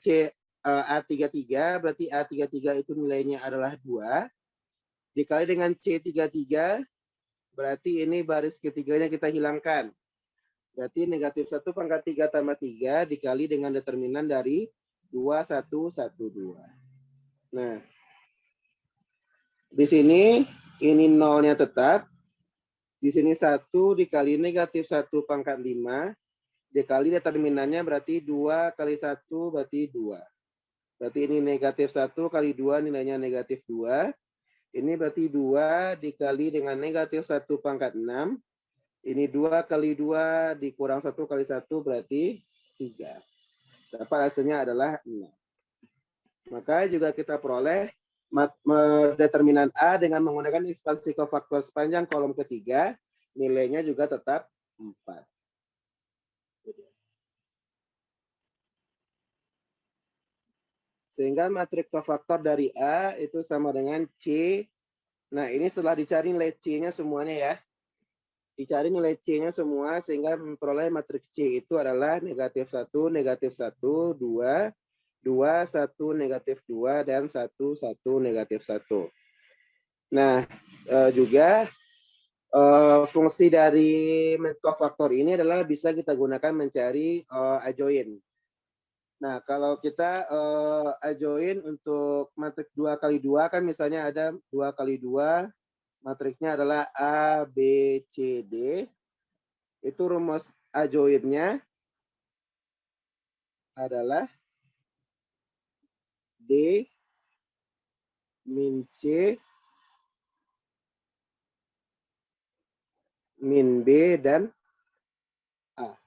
Speaker 2: A33, berarti A33 itu nilainya adalah 2. Dikali dengan C33, berarti ini baris ketiganya kita hilangkan. Berarti negatif 1 pangkat 3 tambah 3 dikali dengan determinan dari 2, 1, 1, 2. Nah, di sini ini nolnya tetap. Di sini 1 dikali negatif 1 pangkat 5 dikali determinannya berarti 2 kali 1 berarti 2. Berarti ini negatif 1 kali 2 nilainya negatif 2. Ini berarti 2 dikali dengan negatif 1 pangkat 6. Ini 2 kali 2 dikurang 1 kali 1 berarti 3. Dapat hasilnya adalah 6. Maka juga kita peroleh determinan A dengan menggunakan ekspansi kofaktor sepanjang kolom ketiga, nilainya juga tetap 4. Sehingga matriks kofaktor dari A itu sama dengan C. Nah, ini setelah dicari nilai C-nya semuanya ya. Dicari nilai C-nya semua sehingga memperoleh matriks C itu adalah negatif 1, negatif 1, 2, 2, 1, negatif 2, dan 1, 1, negatif 1. Nah, juga fungsi dari kofaktor ini adalah bisa kita gunakan mencari adjoint. Nah, kalau kita adjoint untuk matriks 2 kali 2 kan misalnya ada 2 kali 2, matriksnya adalah A, B, C, D. Itu rumus adjointnya adalah D min C min B dan A.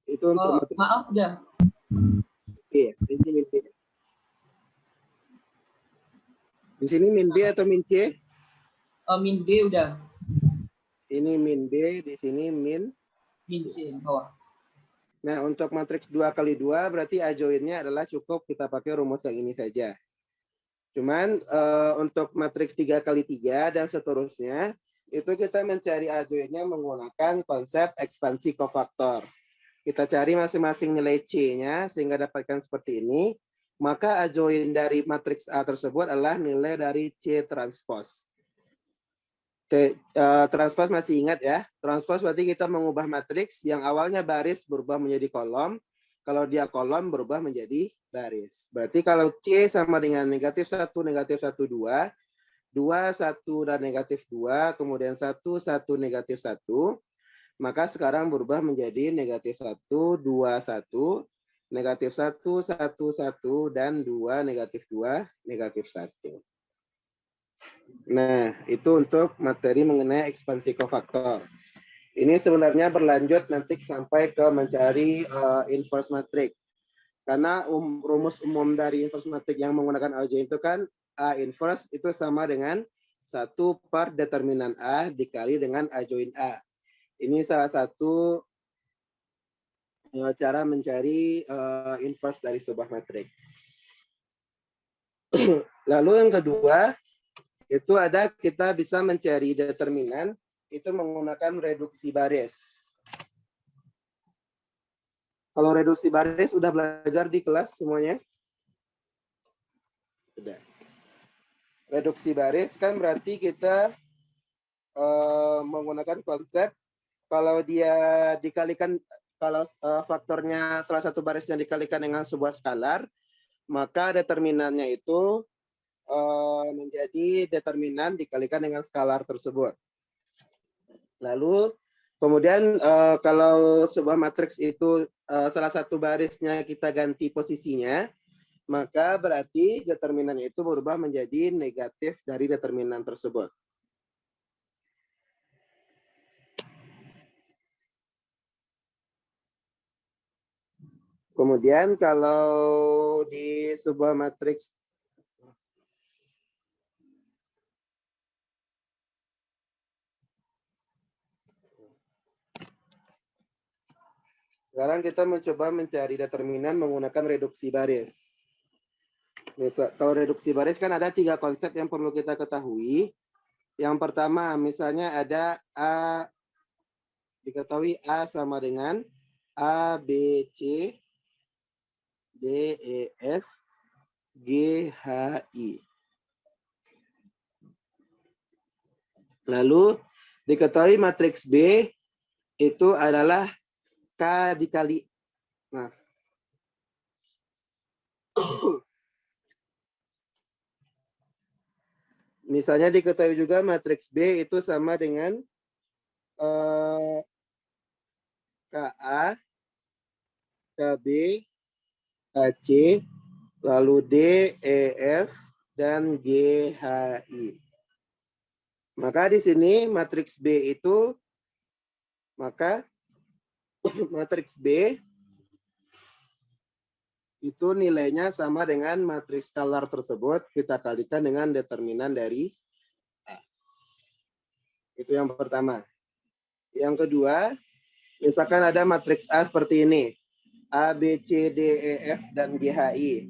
Speaker 2: Itu untuk matriks
Speaker 3: Maaf dah.
Speaker 2: B. Ini min B. Di sini min B atau min C?
Speaker 3: Min B udah.
Speaker 2: Ini min B, di sini min
Speaker 3: C bawah.
Speaker 2: Nah, untuk matriks 2 kali 2 berarti adjointnya adalah cukup kita pakai rumus yang ini saja. Cuman untuk matriks 3 kali 3 dan seterusnya, itu kita mencari adjointnya menggunakan konsep ekspansi kofaktor. Kita cari masing-masing nilai C-nya sehingga dapatkan seperti ini. Maka adjoint dari matriks A tersebut adalah nilai dari C transpose. Transpose masih ingat ya. Transpose berarti kita mengubah matriks yang awalnya baris berubah menjadi kolom. Kalau dia kolom berubah menjadi baris. Berarti kalau C sama dengan negatif 1, negatif 1, 2. 2, 1, dan negatif 2. Kemudian 1, 1, negatif 1. Maka sekarang berubah menjadi negatif 1, 2, 1. Negatif 1, 1, 1, dan 2, negatif 2, negatif 1. Nah, itu untuk materi mengenai ekspansi kofaktor. Ini sebenarnya berlanjut nanti sampai ke mencari inverse matrix. Karena rumus umum dari inverse matrix yang menggunakan adjoint itu kan A inverse itu sama dengan 1 per determinan A dikali dengan adjoint A. Ini salah satu cara mencari inverse dari sebuah matriks. Lalu yang kedua, itu ada kita bisa mencari determinan itu menggunakan reduksi baris. Kalau reduksi baris udah belajar di kelas semuanya? Udah. Reduksi baris kan berarti kita menggunakan konsep kalau dia dikalikan, kalau faktornya salah satu barisnya dikalikan dengan sebuah skalar, maka determinannya itu menjadi determinan dikalikan dengan skalar tersebut. Lalu kemudian kalau sebuah matriks itu salah satu barisnya kita ganti posisinya, maka berarti determinannya itu berubah menjadi negatif dari determinan tersebut. Kemudian kalau di sebuah matriks sekarang kita mencoba mencari determinan menggunakan reduksi baris. Misal, kalau reduksi baris kan ada 3 konsep yang perlu kita ketahui. Yang pertama, misalnya ada A, diketahui A sama dengan A, B, C, D, E, F, G, H, I. Lalu diketahui matriks B itu adalah K dikali. Nah, misalnya diketahui juga matriks B itu sama dengan KA, KB, KC, lalu D, E, F, dan G, H, I. Maka di sini matriks B itu, maka matriks B itu nilainya sama dengan matriks skalar tersebut, kita kalikan dengan determinan dari A. Itu yang pertama. Yang kedua, misalkan ada matriks A seperti ini. A, B, C, D, E, F, dan G, H, I.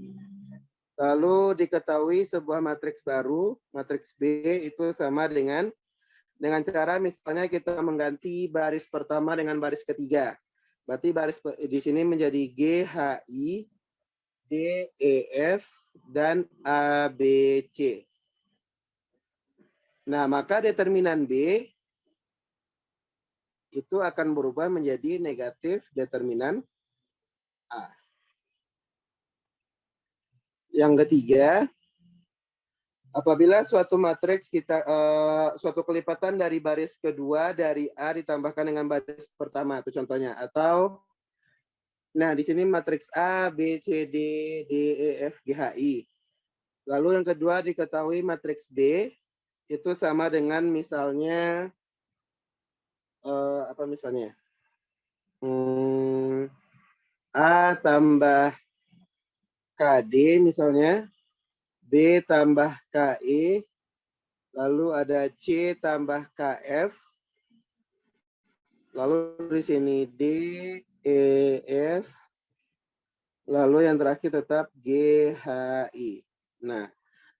Speaker 2: Lalu diketahui sebuah matriks baru, matriks B itu sama dengan cara misalnya kita mengganti baris pertama dengan baris ketiga. Berarti baris di sini menjadi G, H, I, D, E, F, dan A, B, C. Nah, maka determinan B itu akan berubah menjadi negatif determinan A. Yang ketiga, apabila suatu matriks kita suatu kelipatan dari baris kedua dari A ditambahkan dengan baris pertama, itu contohnya. Atau nah di sini matriks A, B, C, D, D, E, F, G, H, I. Lalu yang kedua diketahui matriks B itu sama dengan misalnya apa misalnya? A tambah KD misalnya, B tambah KE, lalu ada C tambah KF, lalu di sini D, E, F, lalu yang terakhir tetap G, H, I. Nah,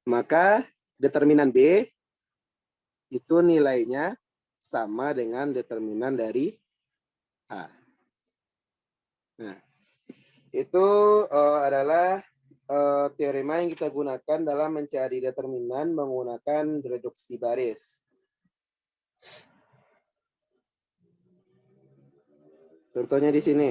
Speaker 2: maka determinan B itu nilainya sama dengan determinan dari H. Nah, itu adalah teorema yang kita gunakan dalam mencari determinan menggunakan reduksi baris. Contohnya di sini.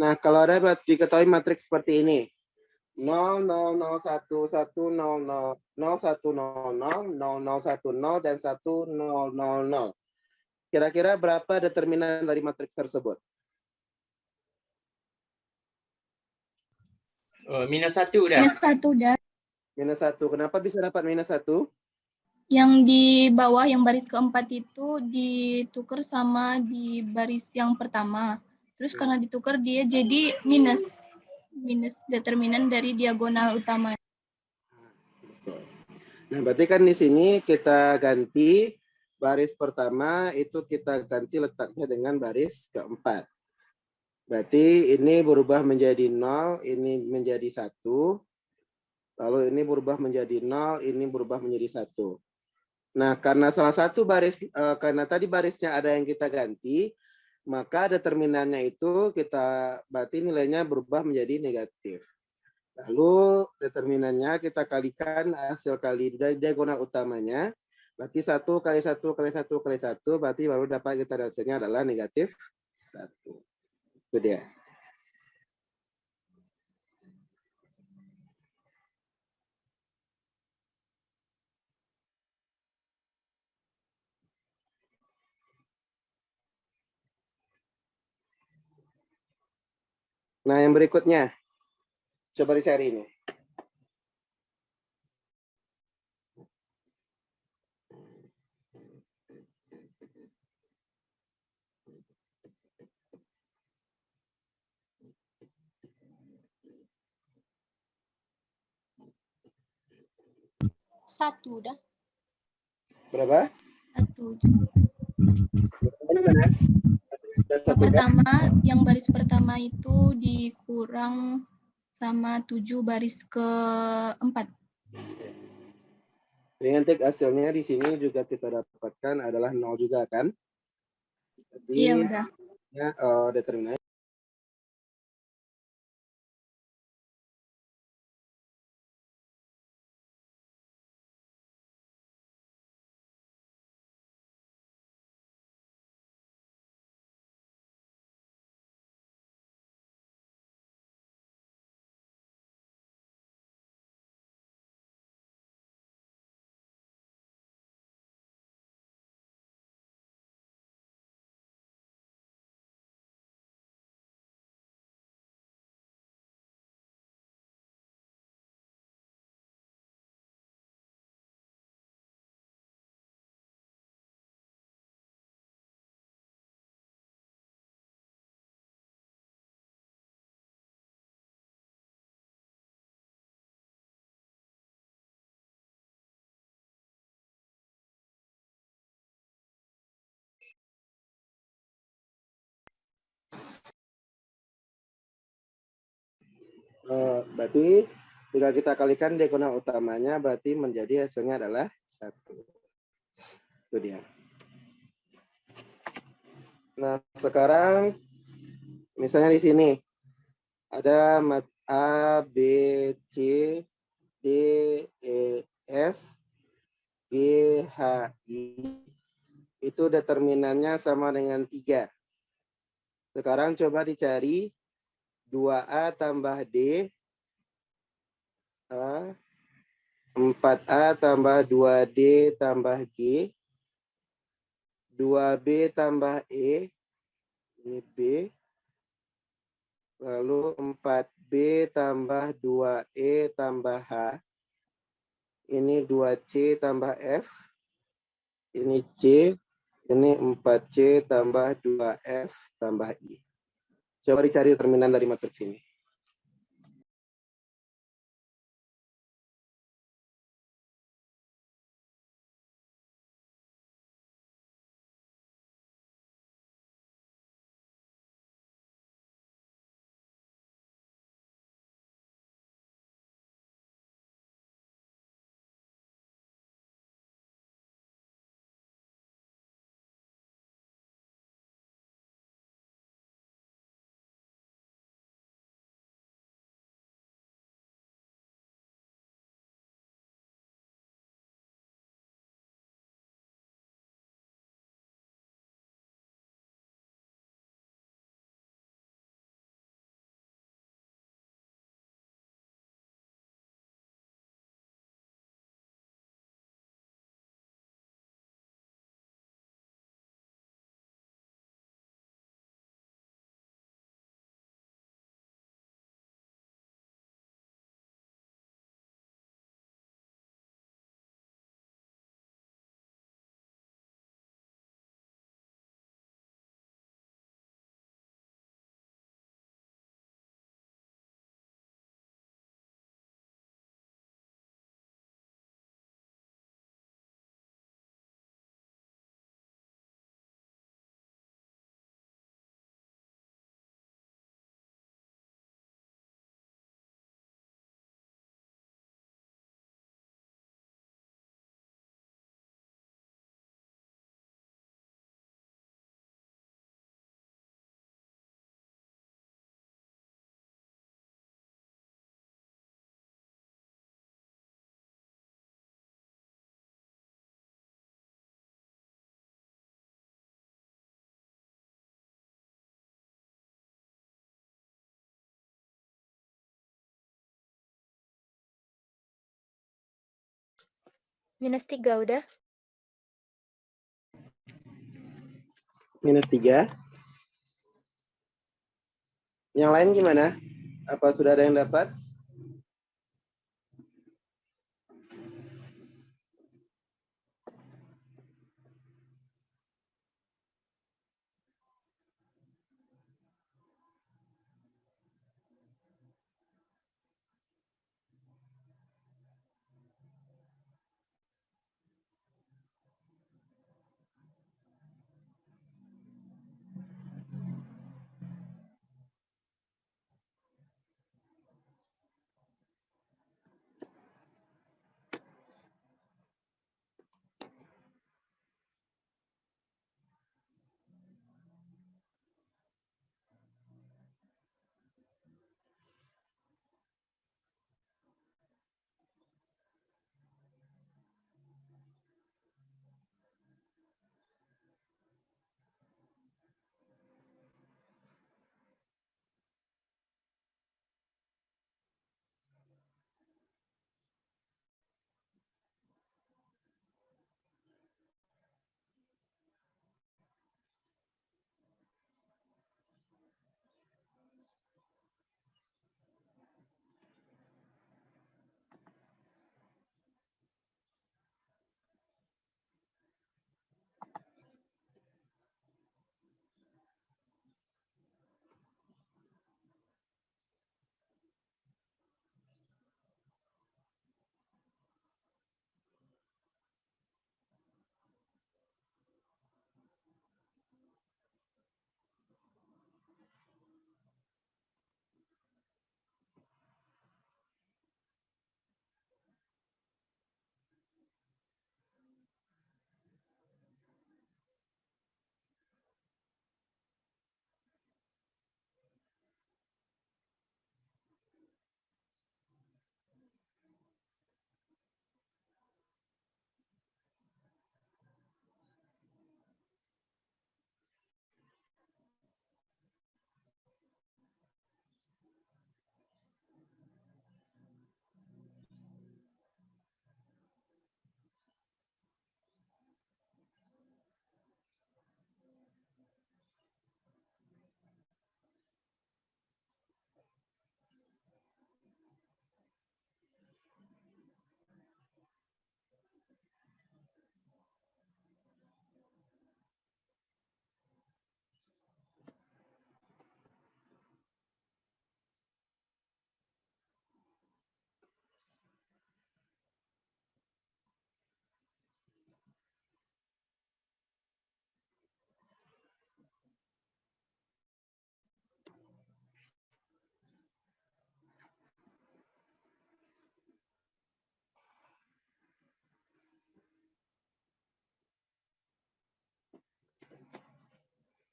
Speaker 2: Nah, kalau ada diketahui matriks seperti ini. 0, 0, 0, 1, 1, 0, 0, 0, 1, 0, 0, 0, 0, 1, 0, dan 1, 0, 0, 0. Kira-kira berapa determinan dari matriks tersebut?
Speaker 3: Oh, -1 udah.
Speaker 1: -1 udah.
Speaker 2: -1. Kenapa bisa dapat -1?
Speaker 1: Yang di bawah, yang baris keempat itu ditukar sama di baris yang pertama. Terus karena ditukar dia jadi minus determinan dari diagonal utama.
Speaker 2: Nah, berarti kan di sini kita ganti baris pertama itu kita ganti letaknya dengan baris keempat. Berarti ini berubah menjadi 0, ini menjadi 1. Lalu ini berubah menjadi 0, ini berubah menjadi 1. Nah, karena salah satu baris, karena tadi barisnya ada yang kita ganti, maka determinannya itu berarti nilainya berubah menjadi negatif. Lalu determinannya kita kalikan hasil kali dari diagonal utamanya, berarti 1 kali 1 kali 1 kali 1, berarti baru dapat kita hasilnya adalah negatif 1. Itu dia. Nah, yang berikutnya. Coba dicari ini.
Speaker 4: Satu udah.
Speaker 2: Berapa?
Speaker 1: 1.
Speaker 2: Mana?
Speaker 1: Yang pertama, yang baris pertama itu dikurang sama 7 baris keempat.
Speaker 2: Jadi nanti hasilnya di sini juga kita dapatkan adalah 0 juga kan? Jadi
Speaker 1: Iya udah.
Speaker 2: ya, determinannya. Berarti jika kita kalikan diagonal utamanya berarti menjadi hasilnya adalah 1. Itu dia. Nah, sekarang misalnya di sini ada A, B, C, D, E, F, G, H, I. Itu determinannya sama dengan 3. Sekarang coba dicari 2A tambah D, 4A tambah 2D tambah G, 2B tambah E, ini B, lalu 4B tambah 2E tambah H, ini 2C tambah F, ini C, ini 4C tambah 2F tambah I. Coba dicari determinan dari matriks ini.
Speaker 4: -3 udah.
Speaker 2: -3. Yang lain gimana? Apa sudah ada yang dapat?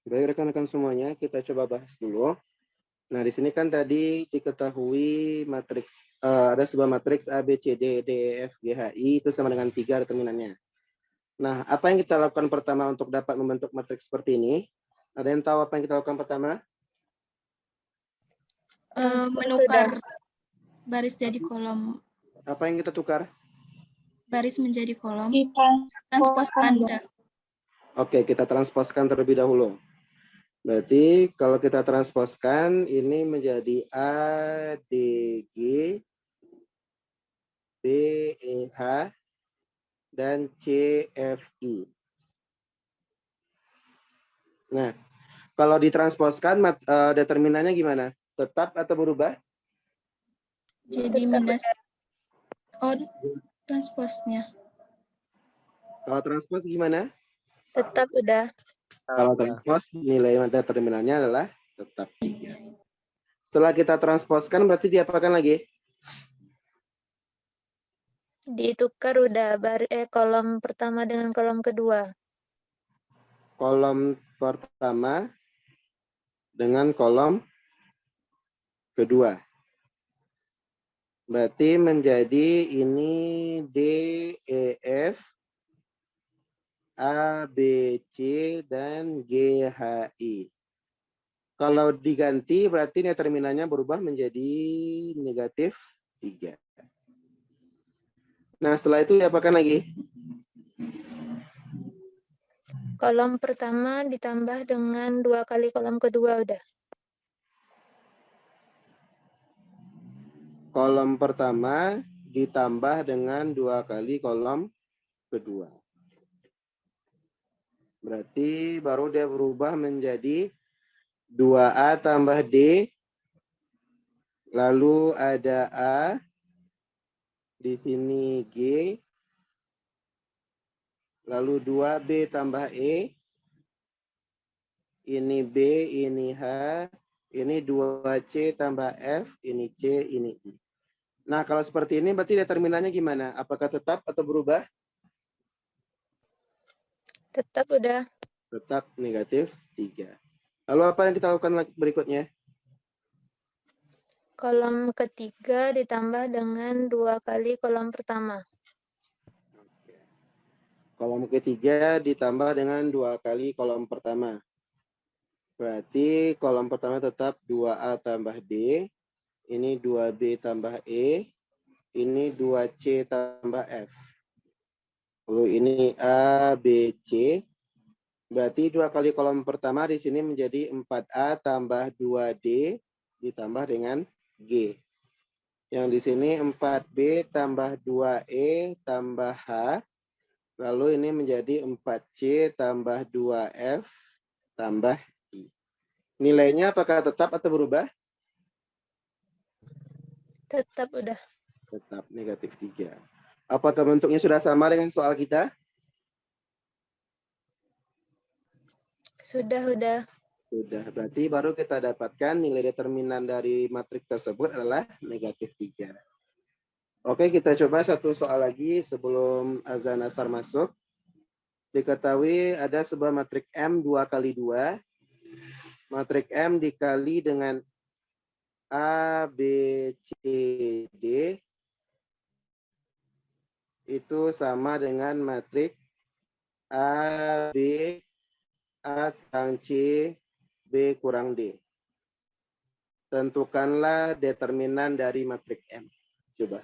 Speaker 2: Baik rekan-rekan semuanya, kita coba bahas dulu. Nah, di sini kan tadi diketahui matriks ada sebuah matriks A, B, C, D, D, E, F, G, H, I itu sama dengan 3 determinannya. Nah, apa yang kita lakukan pertama untuk dapat membentuk matriks seperti ini? Ada yang tahu apa yang kita lakukan pertama?
Speaker 1: Menukar baris jadi kolom.
Speaker 2: Apa yang kita tukar?
Speaker 1: Baris menjadi kolom.
Speaker 4: Transpose
Speaker 1: Tanda.
Speaker 2: Oke, kita transposkan terlebih dahulu. Berarti kalau kita transposkan ini menjadi A, D, G, B, E, H, dan C, F, I. Nah, kalau ditransposkan determinannya gimana? Tetap atau berubah?
Speaker 1: Jadi minus. Oh, transposnya.
Speaker 2: Kalau transpos gimana?
Speaker 4: Tetap udah.
Speaker 2: Kalau transpos nilai determinannya adalah tetap 3. Setelah kita transposkan berarti diapakan lagi?
Speaker 4: Ditukar udah kolom pertama dengan kolom kedua.
Speaker 2: Kolom pertama dengan kolom kedua. Berarti menjadi ini D, E, F, A, B, C, dan G, H, I. Kalau diganti berarti determinannya berubah menjadi negatif 3. Nah, setelah itu diapakan lagi?
Speaker 4: Kolom pertama ditambah dengan 2 kali kolom kedua udah.
Speaker 2: Kolom pertama ditambah dengan 2 kali kolom kedua. Berarti baru dia berubah menjadi 2A tambah D. Lalu ada A. Di sini G. Lalu 2B tambah E. Ini B, ini H. Ini 2C tambah F. Ini C, ini I. Nah, kalau seperti ini berarti determinannya gimana? Apakah tetap atau berubah?
Speaker 4: Tetap udah.
Speaker 2: Tetap negatif 3. Lalu apa yang kita lakukan berikutnya?
Speaker 4: Kolom ketiga ditambah dengan 2 kali kolom pertama.
Speaker 2: Kolom ketiga ditambah dengan 2 kali kolom pertama. Berarti kolom pertama tetap 2A tambah D. Ini 2B tambah E. Ini 2C tambah F. Lalu ini A, B, C. Berarti 2 kali kolom pertama di sini menjadi 4A tambah 2D ditambah dengan G. Yang di sini 4B tambah 2E tambah H. Lalu ini menjadi 4C tambah 2F tambah I. Nilainya apakah tetap atau berubah?
Speaker 4: Tetap udah.
Speaker 2: Tetap negatif 3. Apakah bentuknya sudah sama dengan soal kita?
Speaker 4: Sudah.
Speaker 2: Sudah. Berarti baru kita dapatkan nilai determinan dari matriks tersebut adalah negatif 3. Oke, kita coba satu soal lagi sebelum azan asar masuk. Diketahui ada sebuah matrik M 2 kali 2. Matrik M dikali dengan A, B, C, D itu sama dengan matrik A, B, A kurang C, B kurang D. Tentukanlah determinan dari matrik M. Coba.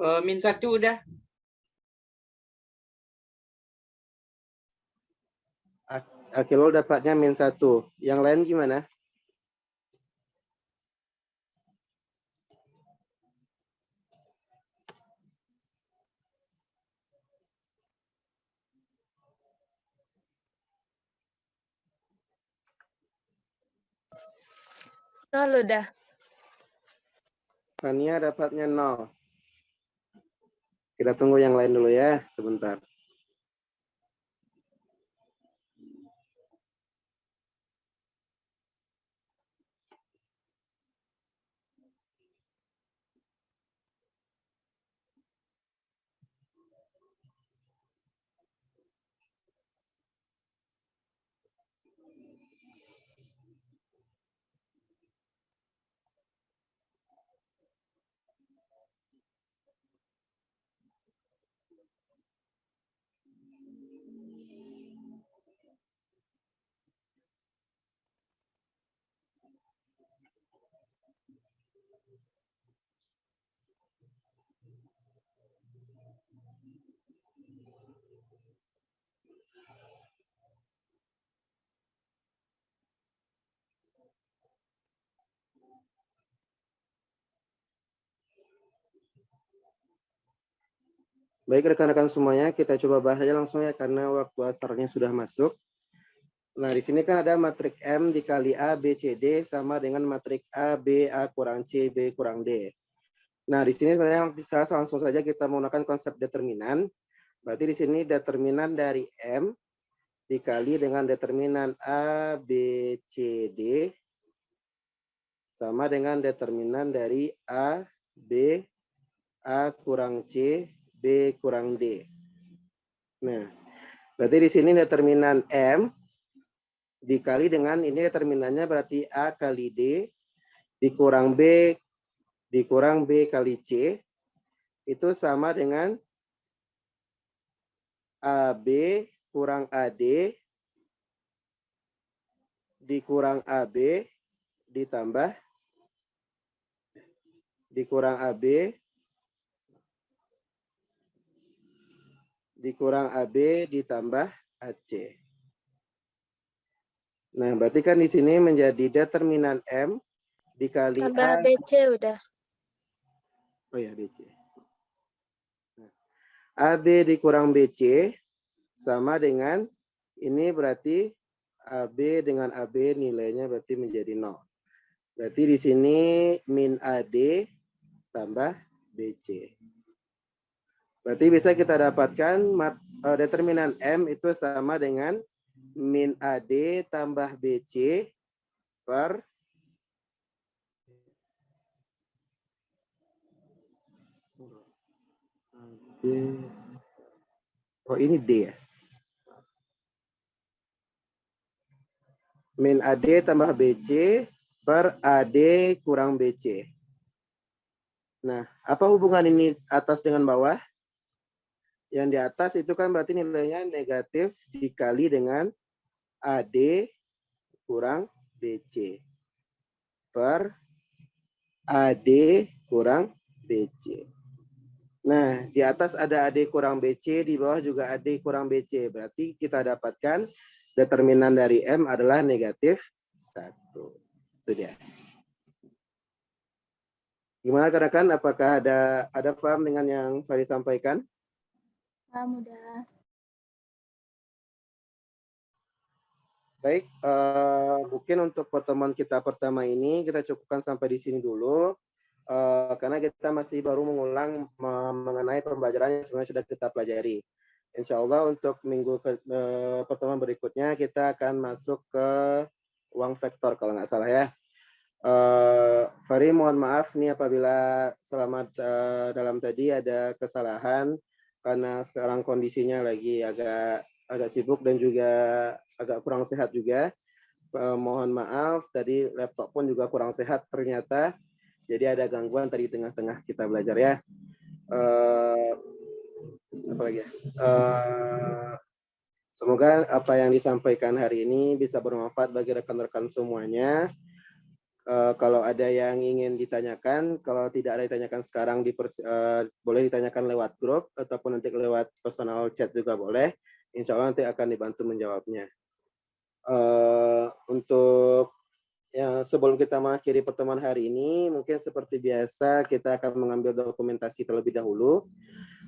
Speaker 5: -1 udah.
Speaker 2: Akilul dapatnya -1. Yang lain gimana?
Speaker 4: Nol udah.
Speaker 2: Fania dapatnya 0. Kita tunggu yang lain dulu ya, sebentar. Baik rekan-rekan semuanya, kita coba bahas aja langsung ya karena waktu asarnya sudah masuk. Nah, di sini kan ada matrik M dikali A, B, C, D sama dengan matrik A, B, A kurang C, B kurang D. Nah, di sini sebenarnya bisa langsung saja kita menggunakan konsep determinan. Berarti di sini determinan dari M dikali dengan determinan A, B, C, D sama dengan determinan dari A, B, A kurang C, B kurang D. Nah, berarti di sini determinan M dikali dengan ini determinannya berarti A kali D dikurang B kali C itu sama dengan AB kurang AD dikurang AB ditambah dikurang AB dikurang AB ditambah AC. Nah, berarti kan di sini menjadi determinan M dikali
Speaker 4: Tambah
Speaker 2: A.
Speaker 4: BC udah.
Speaker 2: Oh ya, BC. Nah, AB dikurang BC sama dengan ini berarti AB dengan AB nilainya berarti menjadi 0. Berarti di sini min AD tambah BC. Berarti bisa kita dapatkan determinan M itu sama dengan min AD tambah BC per oh ini D ya. Min AD tambah BC per AD kurang BC. Nah, apa hubungan ini atas dengan bawah? Yang di atas itu kan berarti nilainya negatif dikali dengan AD kurang BC per AD kurang BC. Nah, di atas ada AD kurang BC, di bawah juga AD kurang BC. Berarti kita dapatkan determinan dari M adalah negatif 1. Itu dia. Gimana rekan-rekan? Apakah ada paham dengan yang Fari sampaikan?
Speaker 1: Paham udah.
Speaker 2: Baik, mungkin untuk pertemuan kita pertama ini kita cukupkan sampai di sini dulu. Karena kita masih baru mengulang mengenai pembelajaran yang sebenarnya sudah kita pelajari. Insya Allah untuk minggu pertemuan berikutnya kita akan masuk ke uang vektor kalau nggak salah ya. Fari mohon maaf nih apabila selamat dalam tadi ada kesalahan karena sekarang kondisinya lagi agak sibuk dan juga agak kurang sehat juga. Mohon maaf tadi laptop pun juga kurang sehat ternyata. Jadi ada gangguan tadi tengah-tengah kita belajar ya. Apa lagi ya? Semoga apa yang disampaikan hari ini bisa bermanfaat bagi rekan-rekan semuanya. Kalau ada yang ingin ditanyakan, kalau tidak ada ditanyakan sekarang boleh ditanyakan lewat grup ataupun nanti lewat personal chat juga boleh. Insya Allah nanti akan dibantu menjawabnya. Untuk ya, sebelum kita mengakhiri pertemuan hari ini, mungkin seperti biasa kita akan mengambil dokumentasi terlebih dahulu.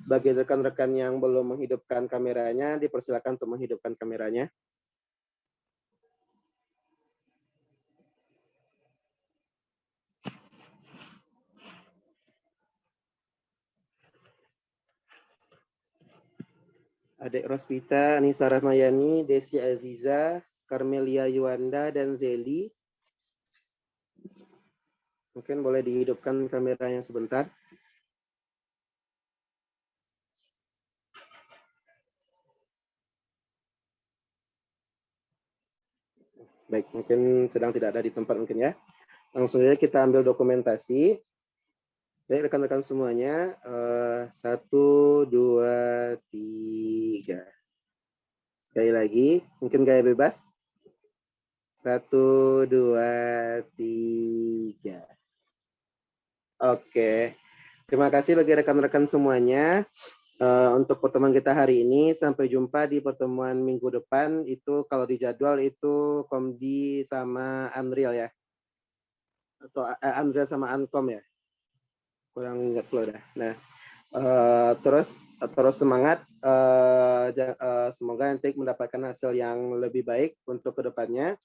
Speaker 2: Bagi rekan-rekan yang belum menghidupkan kameranya, dipersilakan untuk menghidupkan kameranya. Adek Rospita, Anissa Rahmayani, Desi Aziza, Carmelia Yuanda, dan Zeli. Mungkin boleh dihidupkan kameranya sebentar. Baik, mungkin sedang tidak ada di tempat mungkin ya. Langsung saja kita ambil dokumentasi. Baik, rekan-rekan semuanya. 1, 2, 3. Sekali lagi, mungkin gaya bebas. 1, 2, 3. Oke. Terima kasih bagi rekan-rekan semuanya. Untuk pertemuan kita hari ini, sampai jumpa di pertemuan minggu depan. Itu kalau di jadwal itu Komdi sama Unreal ya, atau Unreal sama Ankom ya, kurang ingat loh dah. Nah, terus semangat. Semoga nanti mendapatkan hasil yang lebih baik untuk kedepannya.